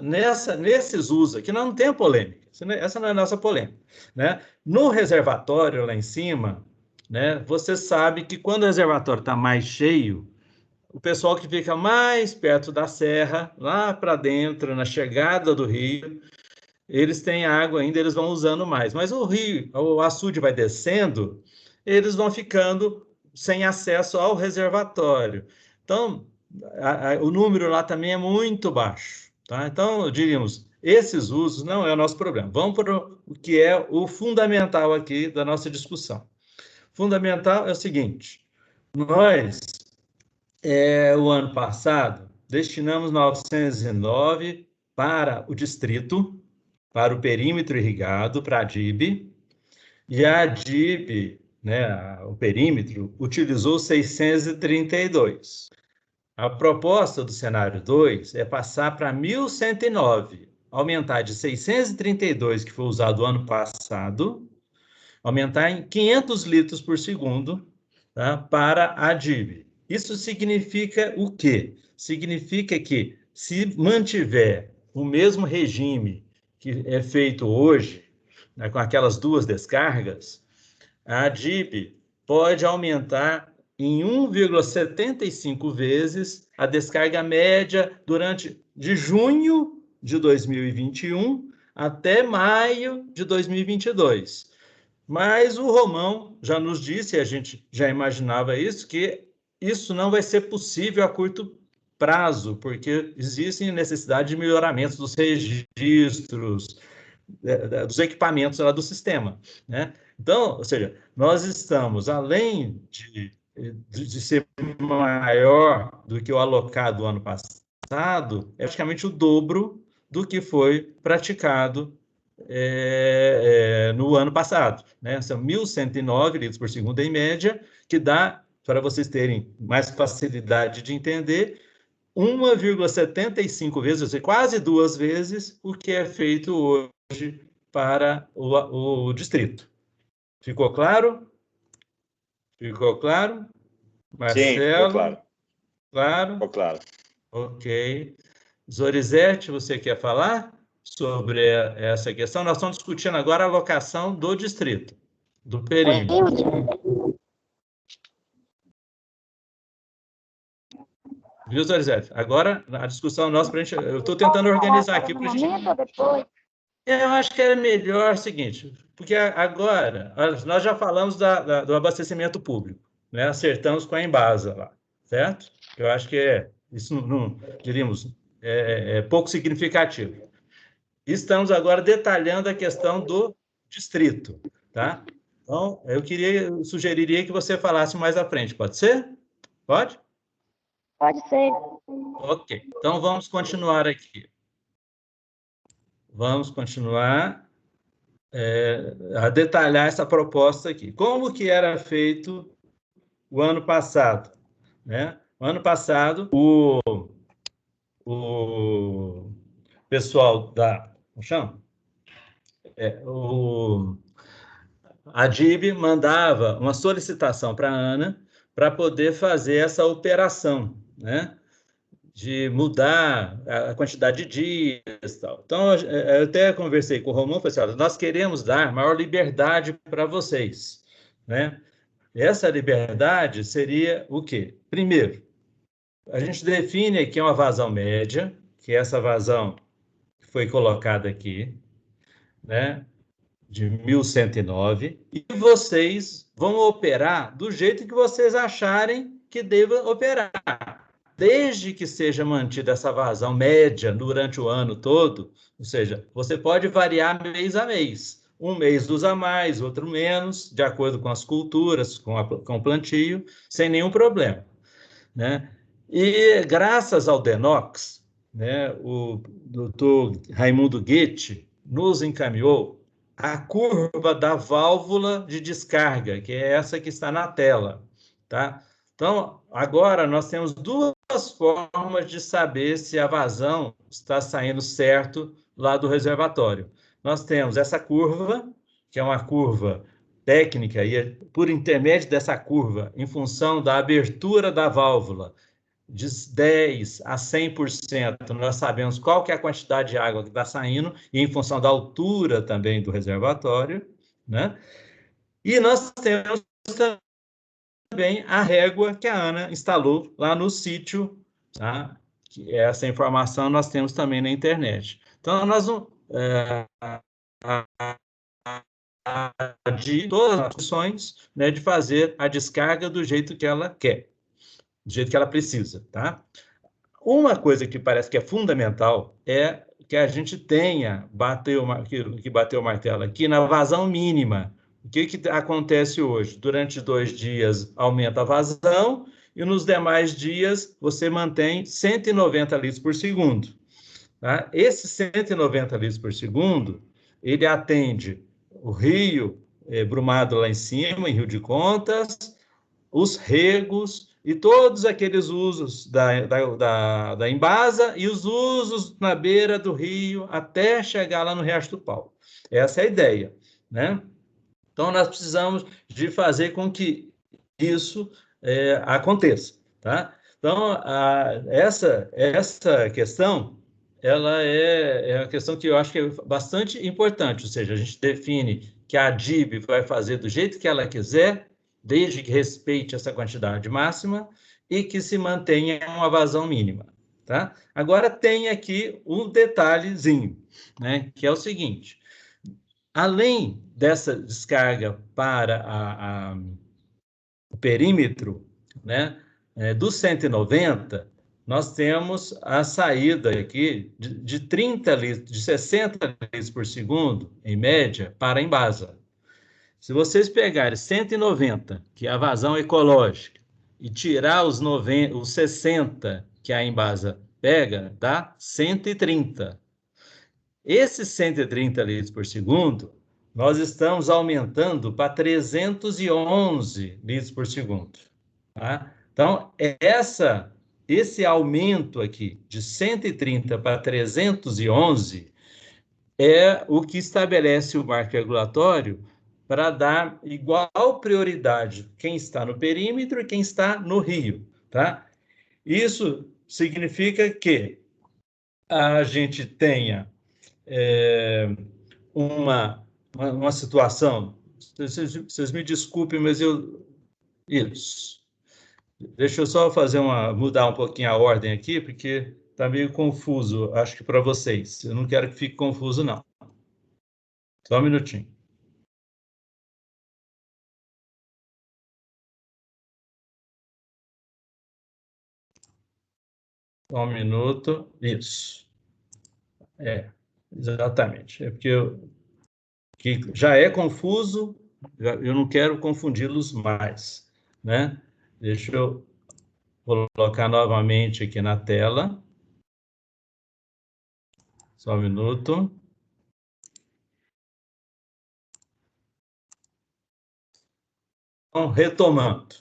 Nesses usos aqui, nós não temos polêmica. Essa não é a nossa polêmica. Né? No reservatório, lá em cima, né, você sabe que quando o reservatório está mais cheio, o pessoal que fica mais perto da serra, lá para dentro, na chegada do rio, eles têm água ainda, eles vão usando mais. Mas o rio, o açude vai descendo, eles vão ficando sem acesso ao reservatório. Então, o número lá também é muito baixo. Tá? Então, diríamos, esses usos não é o nosso problema. Vamos para o que é o fundamental aqui da nossa discussão. Fundamental é o seguinte, nós, o ano passado, destinamos 909 para o distrito, para o perímetro irrigado, para a DIB, e a DIB, né, o perímetro, utilizou 632. A proposta do cenário 2 é passar para 1.109, aumentar de 632, que foi usado o ano passado, aumentar em 500 litros por segundo, tá, para a DIB. Isso significa o quê? Significa que, se mantiver o mesmo regime que é feito hoje, né, com aquelas duas descargas, a DIB pode aumentar em 1,75 vezes a descarga média de junho de 2021 até maio de 2022. Mas o Romão já nos disse, e a gente já imaginava isso, que isso não vai ser possível a curto prazo, porque existe necessidade de melhoramento dos registros, dos equipamentos lá do sistema. Né? Então, ou seja, nós estamos, além de ser maior do que o alocado ano passado, é praticamente o dobro do que foi praticado no ano passado. Né? São 1.109 litros por segundo em média, que dá, para vocês terem mais facilidade de entender, 1,75 vezes, ou seja, quase 2 vezes o que é feito hoje para o distrito. Ficou claro? Ficou claro? Marcelo? Sim, ficou claro. Claro? Ficou claro. Ok. Zorizete, você quer falar sobre essa questão? Nós estamos discutindo agora a alocação do distrito, do perímetro. Viu, Zorizete? Agora, a discussão nossa, eu estou tentando organizar aqui para a gente... Eu acho que é melhor o seguinte, porque agora nós já falamos do abastecimento público, né? Acertamos com a Embasa lá, certo? Eu acho que isso não diríamos, pouco significativo. Estamos agora detalhando a questão do distrito, tá? Então, eu sugeriria que você falasse mais à frente, pode ser? Pode? Pode ser. Ok, então vamos continuar aqui. Vamos continuar. a detalhar essa proposta aqui. Como que era feito o ano passado, né? O ano passado, o pessoal da... Como chama? A DIB mandava uma solicitação para a Ana para poder fazer essa operação, né? De mudar a quantidade de dias e tal. Então, eu até conversei com o Romão e falei assim, olha, nós queremos dar maior liberdade para vocês, né? Essa liberdade seria o quê? Primeiro, a gente define aqui uma vazão média, que é essa vazão que foi colocada aqui, né? De 1.109, e vocês vão operar do jeito que vocês acharem que deva operar, desde que seja mantida essa vazão média durante o ano todo, ou seja, você pode variar mês a mês. Um mês usa mais, outro menos, de acordo com as culturas, com o plantio, sem nenhum problema, né? E graças ao DENOX, né, o doutor Raimundo Goethe nos encaminhou a curva da válvula de descarga, que é essa que está na tela, tá? Então, agora nós temos duas formas de saber se a vazão está saindo certo lá do reservatório. Nós temos essa curva, que é uma curva técnica, e por intermédio dessa curva, em função da abertura da válvula, de 10% a 100%, nós sabemos qual que é a quantidade de água que está saindo, e em função da altura também do reservatório, né? E nós temos também a régua que a Ana instalou lá no sítio, tá? Que essa informação nós temos também na internet. Então, nós de todas as opções, né, de fazer a descarga do jeito que ela quer, do jeito que ela precisa, tá? Uma coisa que parece que é fundamental é que a gente tenha, que bateu o martelo aqui, na vazão mínima. O que acontece hoje? Durante 2 dias aumenta a vazão e nos demais dias você mantém 190 litros por segundo. Tá? Esse 190 litros por segundo, ele atende o rio Brumado lá em cima, em Rio de Contas, os regos e todos aqueles usos da Embasa e os usos na beira do rio até chegar lá no Riacho do Pau. Essa é a ideia, né? Então, nós precisamos de fazer com que isso aconteça, tá? Então, essa questão, ela é uma questão que eu acho que é bastante importante, ou seja, a gente define que a DIB vai fazer do jeito que ela quiser, desde que respeite essa quantidade máxima e que se mantenha uma vazão mínima, tá? Agora, tem aqui um detalhezinho, né, que é o seguinte: além dessa descarga para o perímetro, né, do 190, nós temos a saída aqui de 30 litros, de 60 litros por segundo, em média, para a Embasa. Se vocês pegarem 190, que é a vazão ecológica, e tirar os 60 que a Embasa pega, dá 130. Esses 130 litros por segundo, nós estamos aumentando para 311 litros por segundo. Tá? Então, esse aumento aqui, de 130 para 311, é o que estabelece o marco regulatório para dar igual prioridade quem está no perímetro e quem está no rio, tá? Isso significa que a gente tenha uma situação... Vocês me desculpem, mas isso. Deixa eu só mudar um pouquinho a ordem aqui, porque está meio confuso, acho que para vocês. Eu não quero que fique confuso, não. Só um minutinho. Só um minuto. Isso. Exatamente. É porque que já é confuso, eu não quero confundi-los mais, né? Deixa eu colocar novamente aqui na tela. Só um minuto. retomando,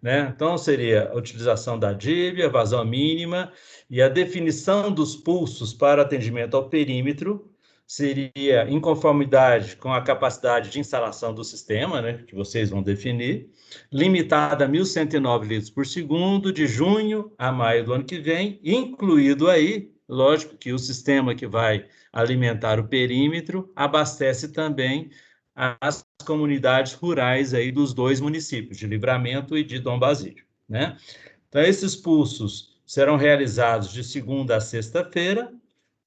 né? Então, seria a utilização da DIB, a vazão mínima e a definição dos pulsos para atendimento ao perímetro, seria em conformidade com a capacidade de instalação do sistema, né, que vocês vão definir, limitada a 1.109 litros por segundo, de junho a maio do ano que vem, incluído aí, lógico que o sistema que vai alimentar o perímetro abastece também as comunidades rurais aí dos 2 municípios, de Livramento e de Dom Basílio, né? Então, esses pulsos serão realizados de segunda a sexta-feira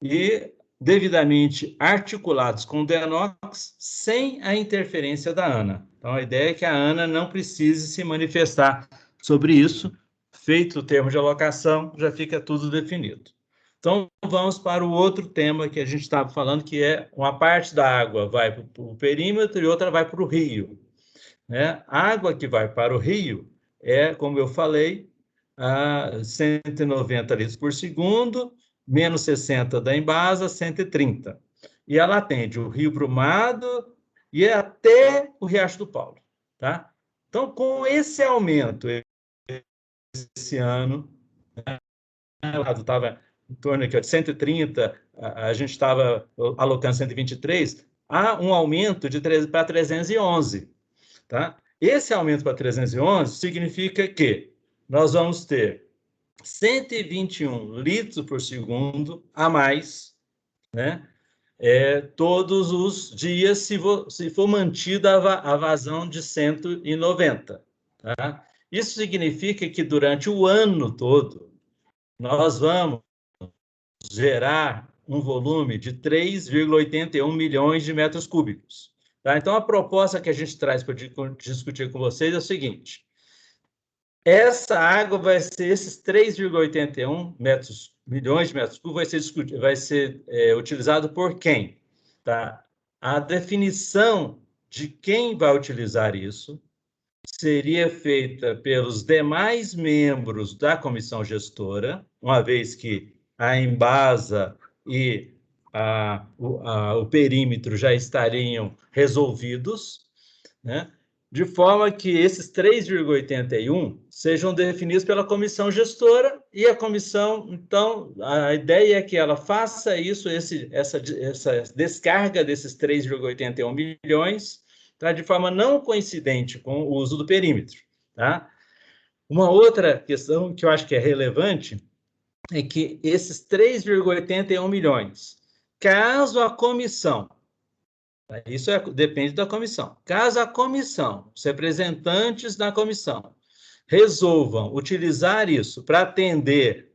e devidamente articulados com o DENOX, sem a interferência da ANA. Então, a ideia é que a ANA não precise se manifestar sobre isso. Feito o termo de alocação, já fica tudo definido. Então, vamos para o outro tema que a gente estava falando, que é uma parte da água vai para o perímetro e outra vai para o rio, né? A água que vai para o rio é, como eu falei, a 190 litros por segundo, menos 60 da Embasa, 130. E ela atende o Rio Brumado e até o Riacho do Paulo, tá? Então, com esse aumento esse ano, né, estava em torno aqui, ó, de 130, a gente estava alocando 123, há um aumento para 311, tá? Esse aumento para 311 significa que nós vamos ter 121 litros por segundo a mais, né? Todos os dias, se for mantida a vazão de 190. Tá? Isso significa que durante o ano todo, nós vamos gerar um volume de 3,81 milhões de metros cúbicos. Tá? Então, a proposta que a gente traz para discutir com vocês é o seguinte: essa água vai ser, esses 3,81 milhões de metros cúbicos vai ser utilizado por quem? Tá? A definição de quem vai utilizar isso seria feita pelos demais membros da comissão gestora, uma vez que a Embasa e o perímetro já estariam resolvidos, né? De forma que esses 3,81 sejam definidos pela comissão gestora e a comissão, então, a ideia é que ela faça isso, essa descarga desses 3,81 milhões, tá, de forma não coincidente com o uso do perímetro. Tá? Uma outra questão que eu acho que é relevante é que esses 3,81 milhões, caso a comissão, isso depende da comissão. Caso a comissão, os representantes da comissão, resolvam utilizar isso para atender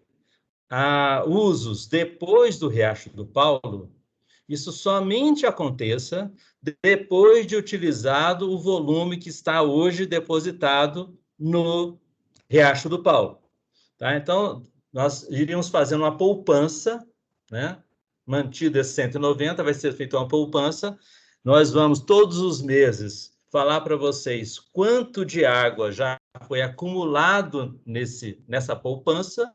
a usos depois do Riacho do Paulo, isso somente aconteça depois de utilizado o volume que está hoje depositado no Riacho do Paulo. Tá? Então, nós iríamos fazendo uma poupança, né? Mantido esse 190, vai ser feita uma poupança. Nós vamos, todos os meses, falar para vocês quanto de água já foi acumulado nessa poupança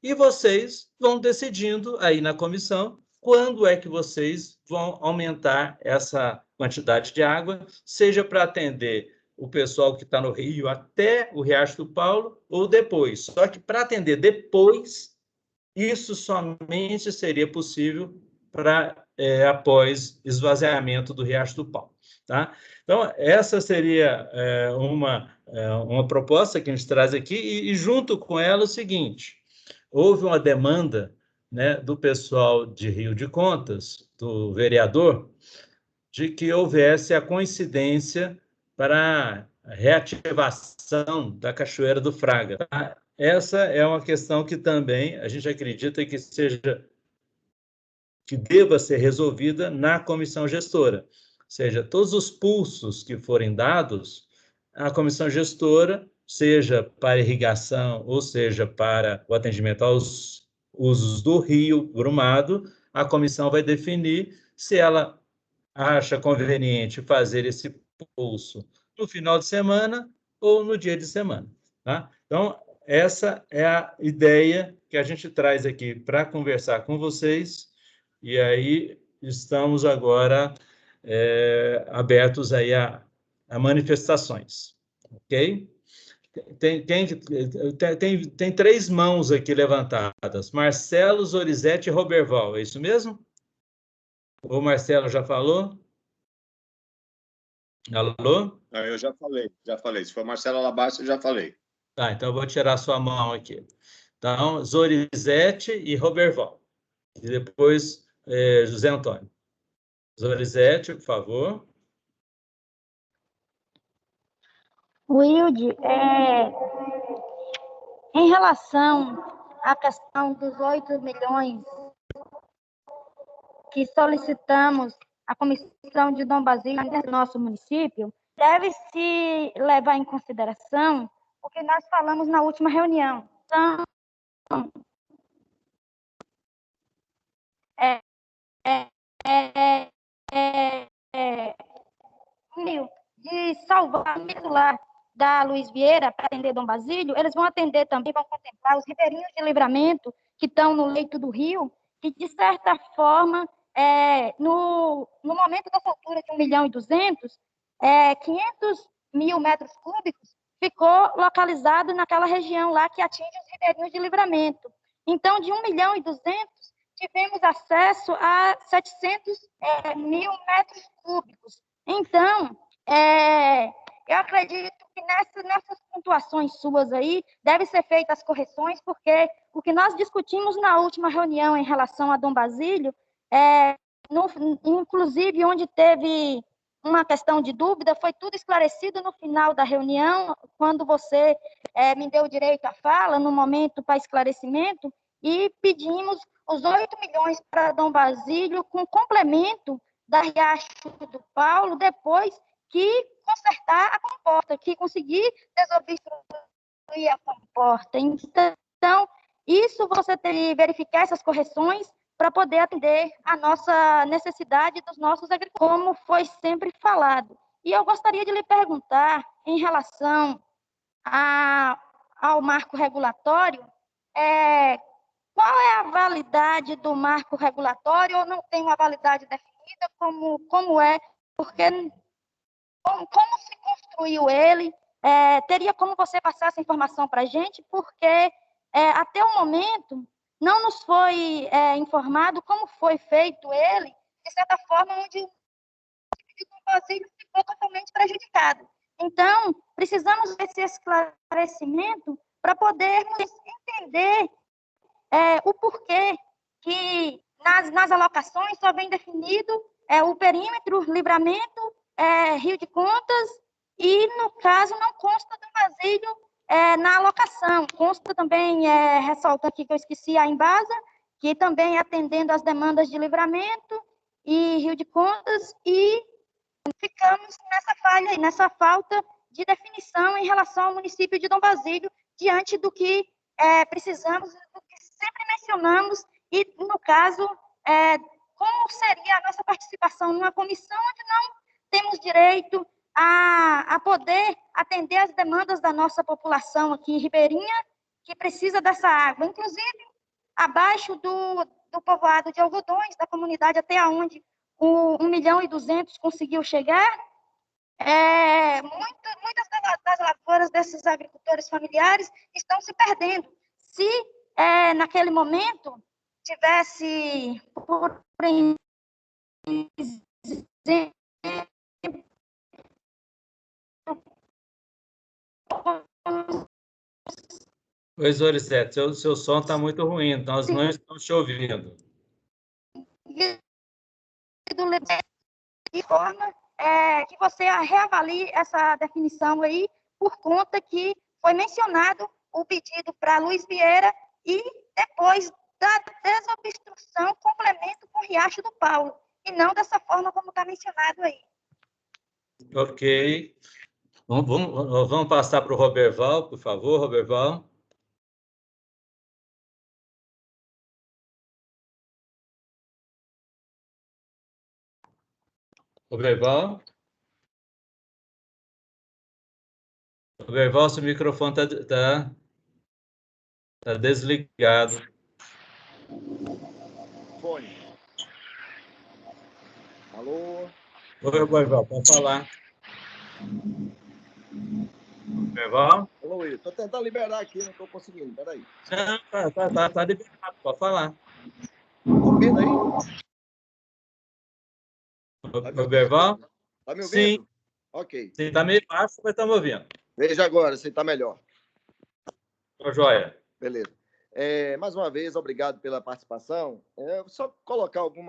e vocês vão decidindo aí na comissão quando é que vocês vão aumentar essa quantidade de água, seja para atender o pessoal que está no Rio até o Riacho do Paulo ou depois. Só que para atender depois, isso somente seria possível após esvaziamento do Riacho do Paulo. Tá? Então, essa seria uma proposta que a gente traz aqui, e junto com ela o seguinte: houve uma demanda, né, do pessoal de Rio de Contas, do vereador, de que houvesse a coincidência para a reativação da Cachoeira do Fraga. Tá? Essa é uma questão que também a gente acredita que deva ser resolvida na comissão gestora. Ou seja, todos os pulsos que forem dados, a comissão gestora, seja para irrigação ou seja para o atendimento aos usos do Rio Brumado, a comissão vai definir se ela acha conveniente fazer esse pulso no final de semana ou no dia de semana. Tá? Então, essa é a ideia que a gente traz aqui para conversar com vocês, e aí estamos agora abertos aí a manifestações. Ok? Tem 3 mãos aqui levantadas. Marcelo, Zorizete e Roberval. É isso mesmo? O Marcelo já falou? Alô? Não, eu já falei. Se for Marcelo Alabasta, eu já falei. Tá, então eu vou tirar sua mão aqui. Então, Zorizete e Roberval. E depois, José Antônio. Zorizete, por favor. Wilde, em relação à questão dos 8 milhões que solicitamos à Comissão de Dom Basílio do nosso município, deve-se levar em consideração o que nós falamos na última reunião. Então, de salvar o titular da Luiz Vieira para atender Dom Basílio, eles vão atender também, vão contemplar os ribeirinhos de Livramento que estão no leito do rio, que, de certa forma, no momento da altura de 1.200.000, 500 mil metros cúbicos ficou localizado naquela região lá que atinge os ribeirinhos de Livramento. Então, de 1.200.000, tivemos acesso a 700 mil metros cúbicos. Então, eu acredito que nessas pontuações suas aí, devem ser feitas as correções, porque o que nós discutimos na última reunião em relação a Dom Basílio, inclusive onde teve uma questão de dúvida, foi tudo esclarecido no final da reunião, quando você me deu direito à fala, no momento para esclarecimento, e pedimos os 8 milhões para Dom Basílio, com complemento da Riacho do Paulo, depois que consertar a comporta, que conseguir desobstruir a comporta. Então, isso você tem que verificar essas correções para poder atender a nossa necessidade dos nossos agricultores, como foi sempre falado. E eu gostaria de lhe perguntar, em relação ao marco regulatório, qual é a validade do marco regulatório, ou não tem uma validade definida, como é, porque como se construiu ele, teria como você passar essa informação para a gente, porque até o momento não nos foi informado como foi feito ele, de certa forma, onde o Basílio ficou totalmente prejudicado. Então, precisamos desse esclarecimento para podermos entender o porquê que nas alocações só vem definido o perímetro, Livramento, Rio de Contas, e, no caso, não consta do Basílio na alocação. Consta também, ressalta aqui que eu esqueci, a Embasa, que também atendendo às demandas de Livramento e Rio de Contas, e ficamos nessa falha, nessa falta de definição em relação ao município de Dom Basílio, diante do que precisamos, do que sempre mencionamos, e, no caso, como seria a nossa participação numa comissão onde não temos direito a poder atender as demandas da nossa população aqui ribeirinha, que precisa dessa água. Inclusive, abaixo do povoado de Algodões, da comunidade até onde o 1.200.000 conseguiu chegar, muitas das lavouras desses agricultores familiares estão se perdendo. Se naquele momento tivesse, por exemplo, Oi, Zorizete, seu som está muito ruim, nós não estamos te ouvindo. De forma que você reavalie essa definição aí, por conta que foi mencionado o pedido para Luiz Vieira e depois da desobstrução, complemento com Riacho do Paulo, e não dessa forma como está mencionado aí. Ok. Vamos passar para o Roberval, por favor, Roberval. Roberval? Roberval, seu microfone está desligado. Fone. Alô? Oi, Roberval, pode falar. Berval? Alô, Will. Estou tentando liberar aqui, não estou conseguindo. Peraí. Não, tá liberado, pode falar. Ouvindo aí? O Berval? Está me ouvindo? Sim. Ok. Sim, está meio baixo, mas estamos ouvindo. Veja agora se está melhor. Ô, joia. Beleza. Mais uma vez, obrigado pela participação. Só colocar algum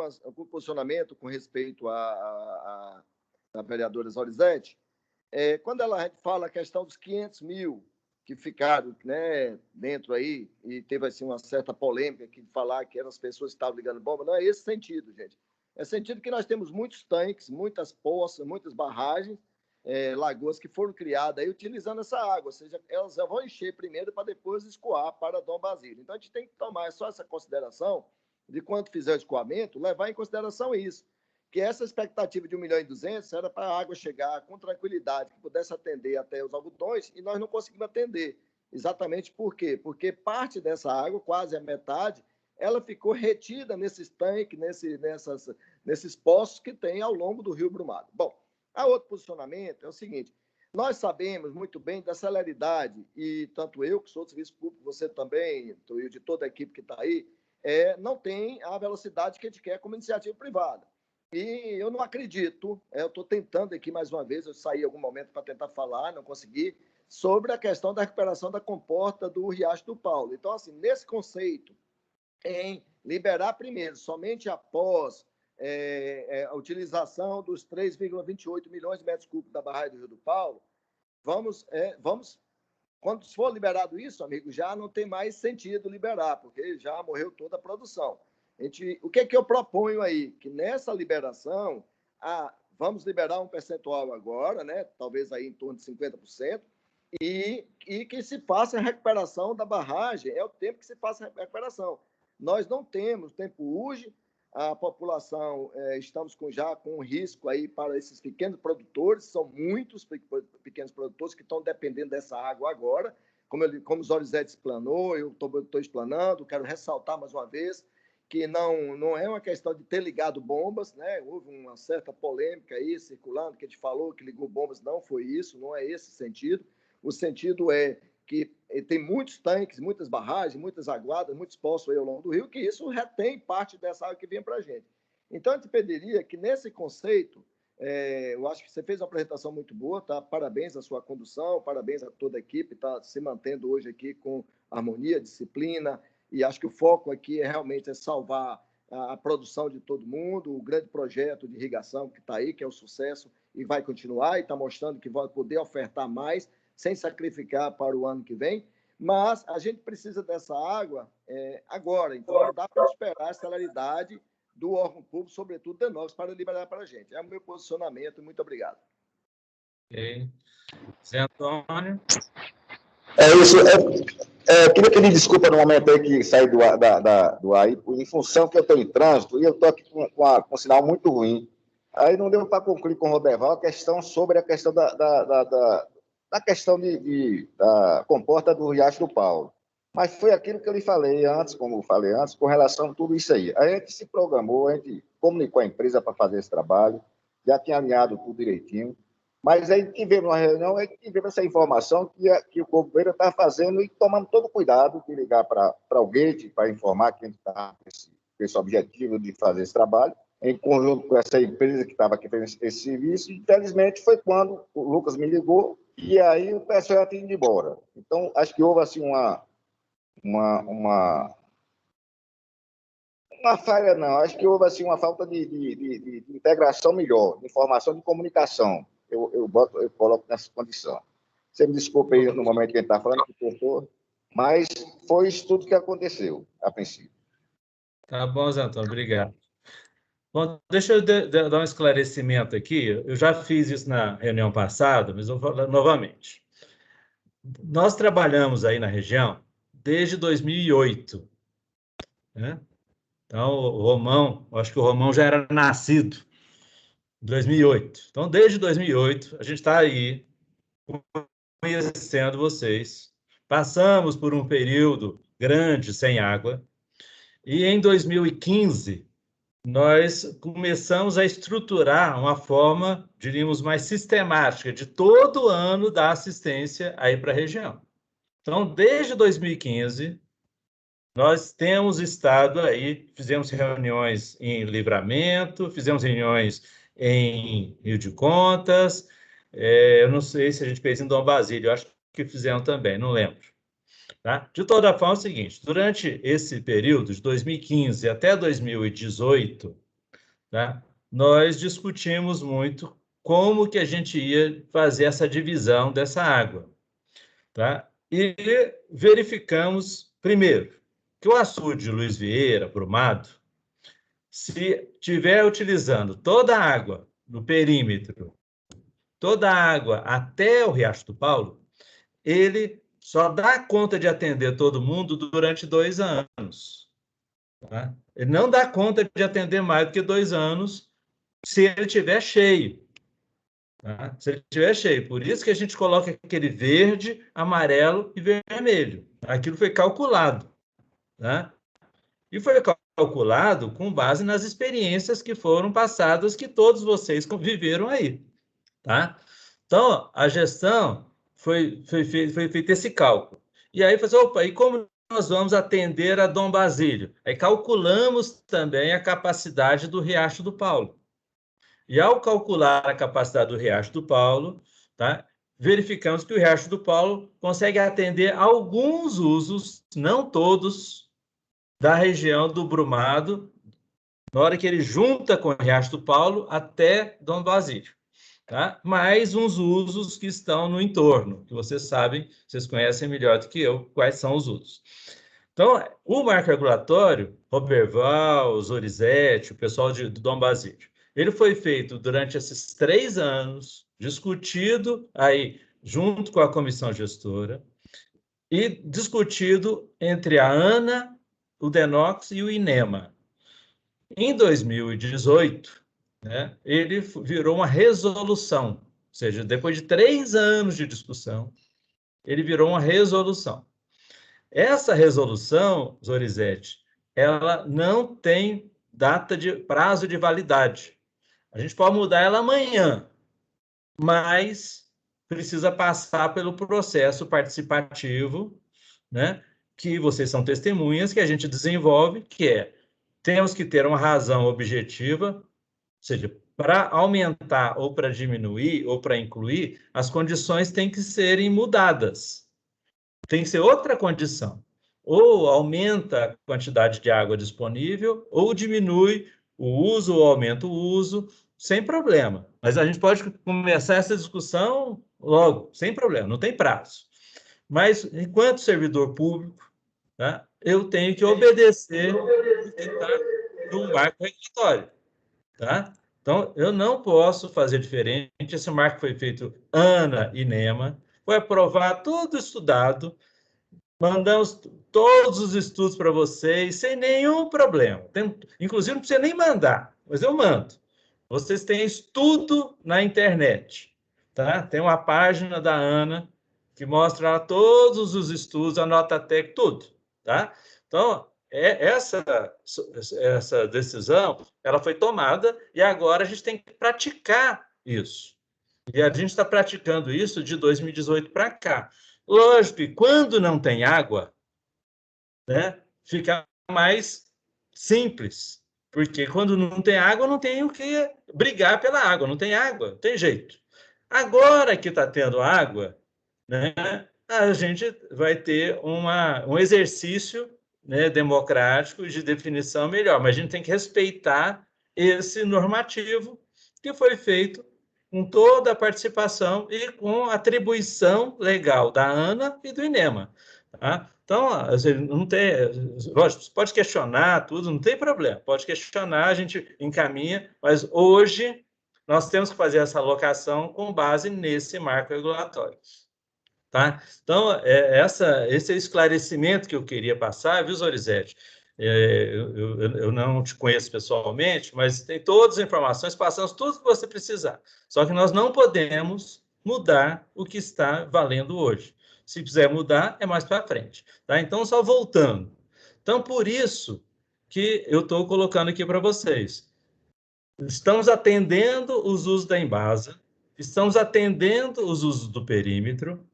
posicionamento com respeito à vereadora Zorizete. Quando ela fala a questão dos 500 mil que ficaram, né, dentro aí, e teve assim, uma certa polêmica aqui de falar que eram as pessoas que estavam ligando bomba, não é esse sentido, gente. É sentido que nós temos muitos tanques, muitas poças, muitas barragens, lagoas que foram criadas aí utilizando essa água, ou seja, elas já vão encher primeiro para depois escoar para Dom Basílio. Então, a gente tem que tomar só essa consideração de quando fizer o escoamento, levar em consideração isso, que essa expectativa de 1.200.000 era para a água chegar com tranquilidade, que pudesse atender até os algodões, e nós não conseguimos atender. Exatamente por quê? Porque parte dessa água, quase a metade, ela ficou retida nesses tanques, nesses poços que tem ao longo do Rio Brumado. Bom, a outro posicionamento é o seguinte: nós sabemos muito bem da celeridade, e tanto eu, que sou do serviço público, você também, de toda a equipe que está aí, não tem a velocidade que a gente quer como iniciativa privada. E eu não acredito, eu estou tentando aqui mais uma vez, eu saí em algum momento para tentar falar, não consegui, sobre a questão da recuperação da comporta do Riacho do Paulo. Então, assim, nesse conceito, em liberar primeiro, somente após a utilização dos 3,28 milhões de metros cúbicos da barragem do Rio do Paulo, quando for liberado isso, amigo, já não tem mais sentido liberar, porque já morreu toda a produção. O que é que eu proponho aí? Que nessa liberação, vamos liberar um percentual agora, né? Talvez aí em torno de 50%, e que se faça a recuperação da barragem, é o tempo que se faça a recuperação. Nós não temos tempo hoje, a população, estamos já com um risco aí para esses pequenos produtores, são muitos pequenos produtores que estão dependendo dessa água agora, como o Zorizete explanou, eu estou explanando, quero ressaltar mais uma vez, que não é uma questão de ter ligado bombas, né? Houve uma certa polêmica aí circulando, que a gente falou que ligou bombas, não foi isso, não é esse sentido. O sentido é que tem muitos tanques, muitas barragens, muitas aguadas, muitos poços aí ao longo do rio, que isso retém parte dessa água que vem para a gente. Então, a gente pediria que, nesse conceito, eu acho que você fez uma apresentação muito boa, tá? Parabéns à sua condução, parabéns a toda a equipe, está se mantendo hoje aqui com harmonia, disciplina, e acho que o foco aqui realmente salvar a produção de todo mundo, o grande projeto de irrigação que está aí, que é o sucesso, e vai continuar, e está mostrando que vai poder ofertar mais, sem sacrificar para o ano que vem, mas a gente precisa dessa água agora, então não dá para esperar a celeridade do órgão público, sobretudo de nós, para liberar para a gente. É o meu posicionamento, muito obrigado. Ok. Zé Antônio? É isso. Queria pedir desculpa no momento aí que saí do ar, em função que eu estou em trânsito, e eu estou aqui com um sinal muito ruim. Aí não deu para concluir com o Roberval a questão sobre a questão da questão da comporta do Riacho do Paulo. Mas foi aquilo que eu lhe falei antes, como eu falei antes, com relação a tudo isso aí. A gente se programou, a gente comunicou a empresa para fazer esse trabalho, já tinha alinhado tudo direitinho, mas aí tivemos uma reunião, aí tivemos essa informação que o governo está fazendo e tomando todo cuidado de ligar para o gate para informar que a gente está com esse objetivo de fazer esse trabalho, em conjunto com essa empresa que estava aqui fazendo esse serviço. Infelizmente, foi quando o Lucas me ligou e aí o pessoal já tinha ido embora. Então, acho que houve assim uma falha, não. Acho que houve assim uma falta de integração melhor, de informação, de comunicação. Eu coloco nessa condição. Você me desculpe aí no momento que a gente está falando, que cortou, mas foi isso tudo que aconteceu, a princípio. Tá bom, Zé Antônio, obrigado. Bom, deixa eu dar um esclarecimento aqui. Eu já fiz isso na reunião passada, mas eu vou falar novamente. Nós trabalhamos aí na região desde 2008, né? Então, o Romão, acho que o Romão já era nascido em 2008. Então, desde 2008, a gente está aí conhecendo vocês. Passamos por um período grande sem água. E em 2015, nós começamos a estruturar uma forma, diríamos, mais sistemática de todo ano dar assistência aí para a região. Então, desde 2015, nós temos estado aí, fizemos reuniões em Livramento, fizemos reuniões em Rio de Contas, eu não sei se a gente fez em Dom Basílio, eu acho que fizemos também, não lembro. Tá? De toda forma, é o seguinte, durante esse período, de 2015 até 2018, tá? Nós discutimos muito como que a gente ia fazer essa divisão dessa água. Tá? E verificamos, primeiro, que o açude Luiz Vieira, Brumado, se estiver utilizando toda a água no perímetro, toda a água até o Riacho do Paulo, ele só dá conta de atender todo mundo durante 2 anos. Tá? Ele não dá conta de atender mais do que 2 anos se ele estiver cheio. Tá? Se ele estiver cheio. Por isso que a gente coloca aquele verde, amarelo e vermelho. Aquilo foi calculado. Tá? E foi calculado com base nas experiências que foram passadas, que todos vocês viveram aí. Tá? Então, a gestão foi feito esse cálculo. E aí, opa, e como nós vamos atender a Dom Basílio? Aí calculamos também a capacidade do Riacho do Paulo. E ao calcular a capacidade do Riacho do Paulo, tá, verificamos que o Riacho do Paulo consegue atender alguns usos, não todos, da região do Brumado, na hora que ele junta com o Riacho do Paulo até Dom Basílio. Tá? Mais uns usos que estão no entorno, que vocês sabem, vocês conhecem melhor do que eu, quais são os usos. Então, o marco regulatório, Roberval, Zorizete, o pessoal do Dom Basílio, ele foi feito durante esses 3 anos, discutido aí junto com a comissão gestora e discutido entre a ANA, o DENOX e o INEMA. Em 2018, né, ele virou uma resolução, ou seja, depois de 3 anos de discussão, ele virou uma resolução. Essa resolução, Zorizete, ela não tem prazo de validade. A gente pode mudar ela amanhã, mas precisa passar pelo processo participativo, né, que vocês são testemunhas, que a gente desenvolve, que é, temos que ter uma razão objetiva, ou seja, para aumentar ou para diminuir ou para incluir, as condições têm que serem mudadas. Tem que ser outra condição. Ou aumenta a quantidade de água disponível, ou diminui o uso ou aumenta o uso, sem problema. Mas a gente pode começar essa discussão logo, sem problema, não tem prazo. Mas, enquanto servidor público, tá, eu tenho que obedecer o que está no marco regulatório. Tá? Então, eu não posso fazer diferente. Esse marco foi feito ANA e NEMA, foi aprovado, tudo estudado, mandamos todos os estudos para vocês, sem nenhum problema. Inclusive, não precisa nem mandar, mas eu mando. Vocês têm estudo na internet. Tá? Tem uma página da ANA que mostra todos os estudos, a nota técnica, tudo. Tá? Então, essa decisão ela foi tomada e agora a gente tem que praticar isso. E a gente está praticando isso de 2018 para cá. Lógico que quando não tem água, né, fica mais simples. Porque quando não tem água, não tem o que brigar pela água. Não tem água, não tem jeito. Agora que está tendo água, né, a gente vai ter um exercício, né, democrático de definição melhor. Mas a gente tem que respeitar esse normativo que foi feito com toda a participação e com atribuição legal da ANA e do INEMA. Tá? Então, não tem, lógico, pode questionar tudo, não tem problema. Pode questionar, a gente encaminha, mas hoje nós temos que fazer essa alocação com base nesse marco regulatório. Tá? Então, esse esclarecimento que eu queria passar, viu, Zorizete? Eu não te conheço pessoalmente, mas tem todas as informações, passamos tudo que você precisar. Só que nós não podemos mudar o que está valendo hoje. Se quiser mudar, é mais para frente. Tá? Então, só voltando. Então, por isso que eu estou colocando aqui para vocês. Estamos atendendo os usos da Embasa, estamos atendendo os usos do perímetro,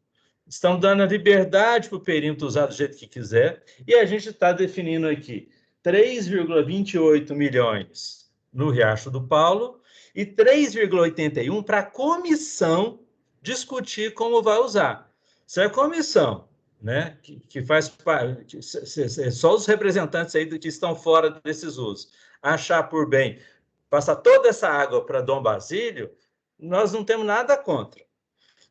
estamos dando a liberdade para o perímetro usar do jeito que quiser, e a gente está definindo aqui 3,28 milhões no Riacho do Paulo e 3,81 para a comissão discutir como vai usar. Se a comissão, né, que faz parte, só os representantes aí que estão fora desses usos, achar por bem passar toda essa água para Dom Basílio, nós não temos nada contra,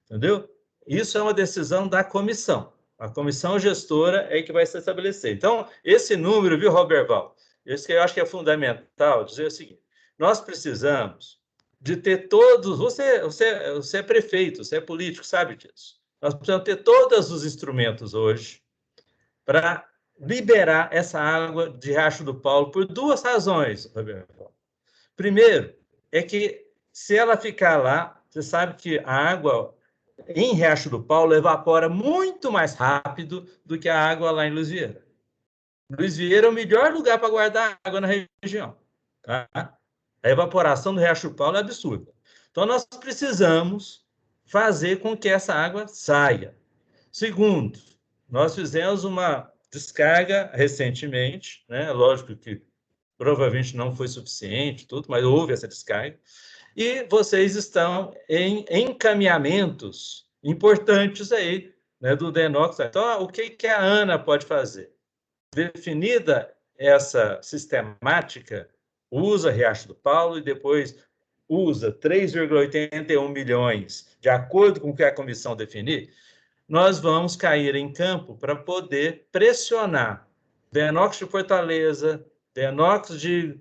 entendeu? Isso é uma decisão da comissão. A comissão gestora é que vai se estabelecer. Então, esse número, viu, Roberval? Isso que eu acho que é fundamental, dizer o seguinte, nós precisamos de ter todos... Você é prefeito, você é político, sabe disso. Nós precisamos ter todos os instrumentos hoje para liberar essa água de Riacho do Paulo por duas razões, Roberval. Primeiro, é que se ela ficar lá, você sabe que a água em Riacho do Paulo evapora muito mais rápido do que a água lá em Luiz Vieira. Luiz Vieira é o melhor lugar para guardar água na região. Tá? A evaporação do Riacho do Paulo é absurda. Então, nós precisamos fazer com que essa água saia. Segundo, nós fizemos uma descarga recentemente, né? Lógico que provavelmente não foi suficiente, tudo, mas houve essa descarga. E vocês estão em encaminhamentos importantes aí, né, do DENOX. Então, o que a ANA pode fazer? Definida essa sistemática, usa Riacho do Paulo e depois usa 3,81 milhões, de acordo com o que a comissão definir, nós vamos cair em campo para poder pressionar DENOX de Fortaleza, DENOX de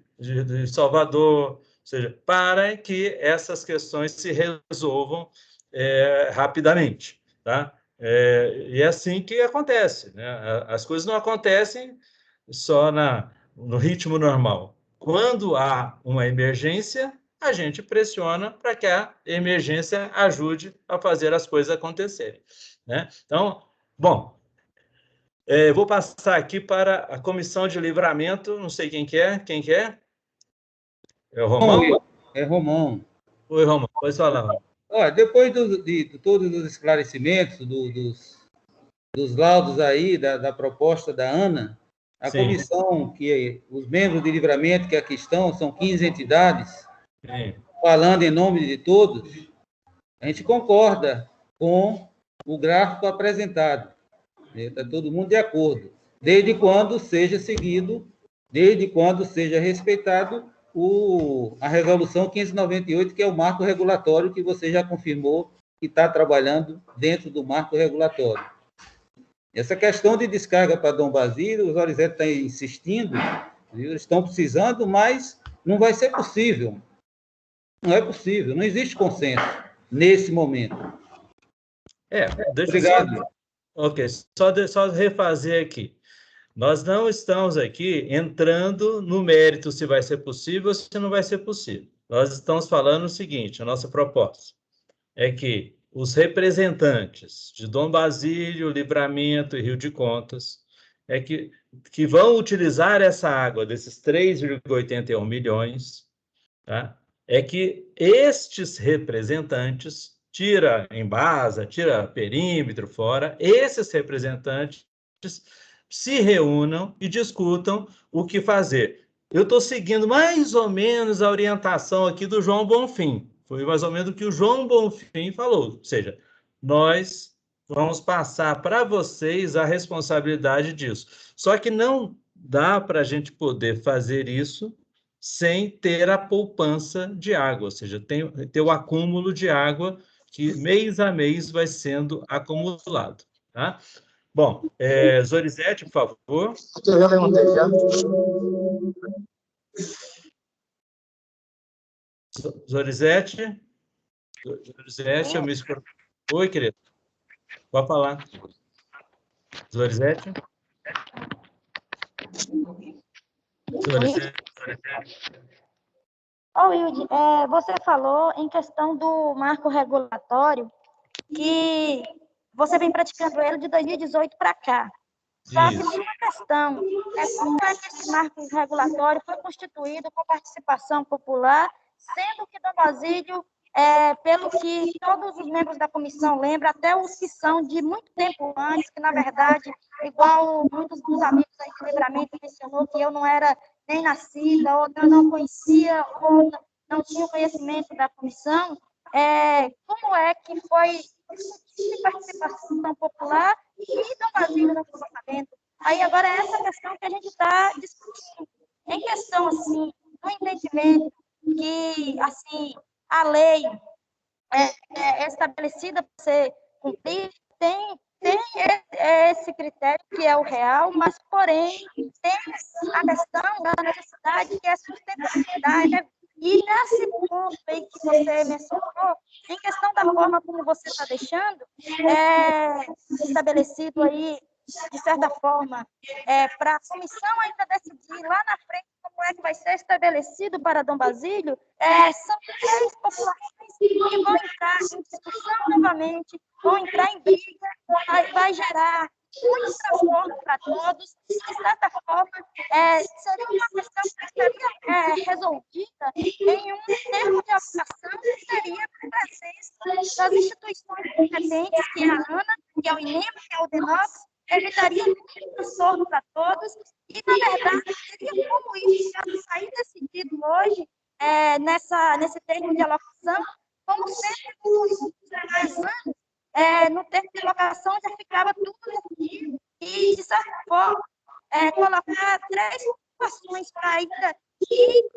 Salvador, ou seja, para que essas questões se resolvam rapidamente. Tá? E é assim que acontece. Né? As coisas não acontecem só no ritmo normal. Quando há uma emergência, a gente pressiona para que a emergência ajude a fazer as coisas acontecerem. Né? Então, bom, vou passar aqui para a Comissão de Livramento, não sei quem que é. Quem que é? É o Romão? É Romão. Oi, Romão, pode falar. Olha, depois de todos os esclarecimentos, dos laudos aí, da proposta da ANA, a Sim. Comissão, que os membros de livramento que aqui estão, são 15 entidades, Sim. falando em nome de todos, a gente concorda com o gráfico apresentado. Está todo mundo de acordo. Desde quando seja seguido, desde quando seja respeitado a resolução 598, que é o marco regulatório que você já confirmou que está trabalhando dentro do marco regulatório. Essa questão de descarga para Dom Basílio, os Orizete estão insistindo, viu? Eles estão precisando, mas não vai ser possível. Não é possível, não existe consenso nesse momento. Obrigado. Ok, só refazer aqui. Nós não estamos aqui entrando no mérito se vai ser possível ou se não vai ser possível. Nós estamos falando o seguinte, a nossa proposta é que os representantes de Dom Basílio, Livramento e Rio de Contas que vão utilizar essa água desses 3,81 milhões, tá? É que estes representantes, tira Embasa, tira perímetro fora, esses representantes se reúnam e discutam o que fazer. Eu estou seguindo mais ou menos a orientação aqui do João Bonfim. Foi mais ou menos o que o João Bonfim falou. Ou seja, nós vamos passar para vocês a responsabilidade disso. Só que não dá para a gente poder fazer isso sem ter a poupança de água, ou seja, ter o acúmulo de água que mês a mês vai sendo acumulado. Tá? Bom, Zorizete, por favor. Eu já levantei, já. Zorizete, eu me escuto. Oi, querido. Pode falar. Zorizete. Wilde, você falou em questão do marco regulatório que você vem praticando ele de 2018 para cá. Só que tem uma questão, como é que esse marco regulatório foi constituído com participação popular, sendo que Dom Basílio, pelo que todos os membros da comissão lembram, até os que são de muito tempo antes, que na verdade, igual muitos dos amigos aí de Livramento mencionou que eu não era nem nascida, ou eu não conhecia, ou não tinha conhecimento da comissão, como é que foi discutir participação popular e Dom Basílio no comportamento. Aí agora é essa questão que a gente está discutindo. Em questão, assim, do entendimento que, assim, a lei é estabelecida para ser cumprida, tem esse critério que é o real, mas, porém, tem a questão da necessidade que é a sustentabilidade, né? E nesse ponto aí que você mencionou, em questão da forma como você está deixando, estabelecido aí, de certa forma, para a comissão ainda decidir lá na frente como é que vai ser estabelecido para Dom Basílio, são 3 populações que vão entrar em discussão novamente, vão entrar em briga, vai gerar muito transtorno para todos, e, de certa forma, seria uma questão que estaria resolvida em um termo de aplicação que seria a presença das instituições competentes, que é a ANA, que é o INEMA, que é o DENOX, evitaria muito transtorno para todos, e, na verdade, seria como isso já sair decidido hoje, nesse termo de alocação, como sempre nos demais anos, no termo de alocação já ficava tudo decidido, e, de certa forma, colocar 3 situações para ainda ir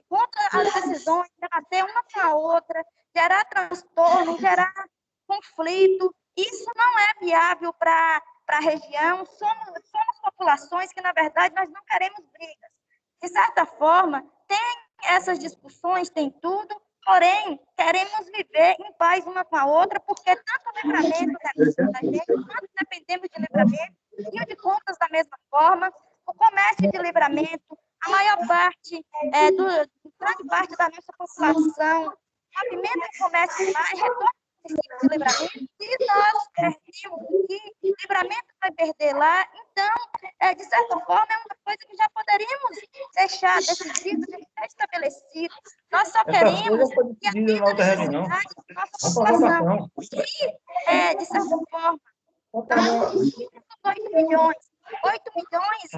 contra as decisões, debater uma com a outra, gerar transtorno, gerar conflito. Isso não é viável para a região. Somos populações que, na verdade, nós não queremos brigas. De certa forma, tem essas discussões, tem tudo, porém, queremos viver em paz uma com a outra, porque tanto o Livramento depende da gente, quanto dependemos de Livramento, Rio de Contas da mesma forma, o comércio de Livramento, a maior parte, grande parte da nossa população, movimenta o comércio lá e retorna de Livramento, e nós perdemos aqui, Livramento vai perder lá, então, de certa forma, é uma coisa que já poderíamos deixar decidido, deixar estabelecido. Nós só queremos que atenda a necessidade da nossa população. E, de certa forma, 8 milhões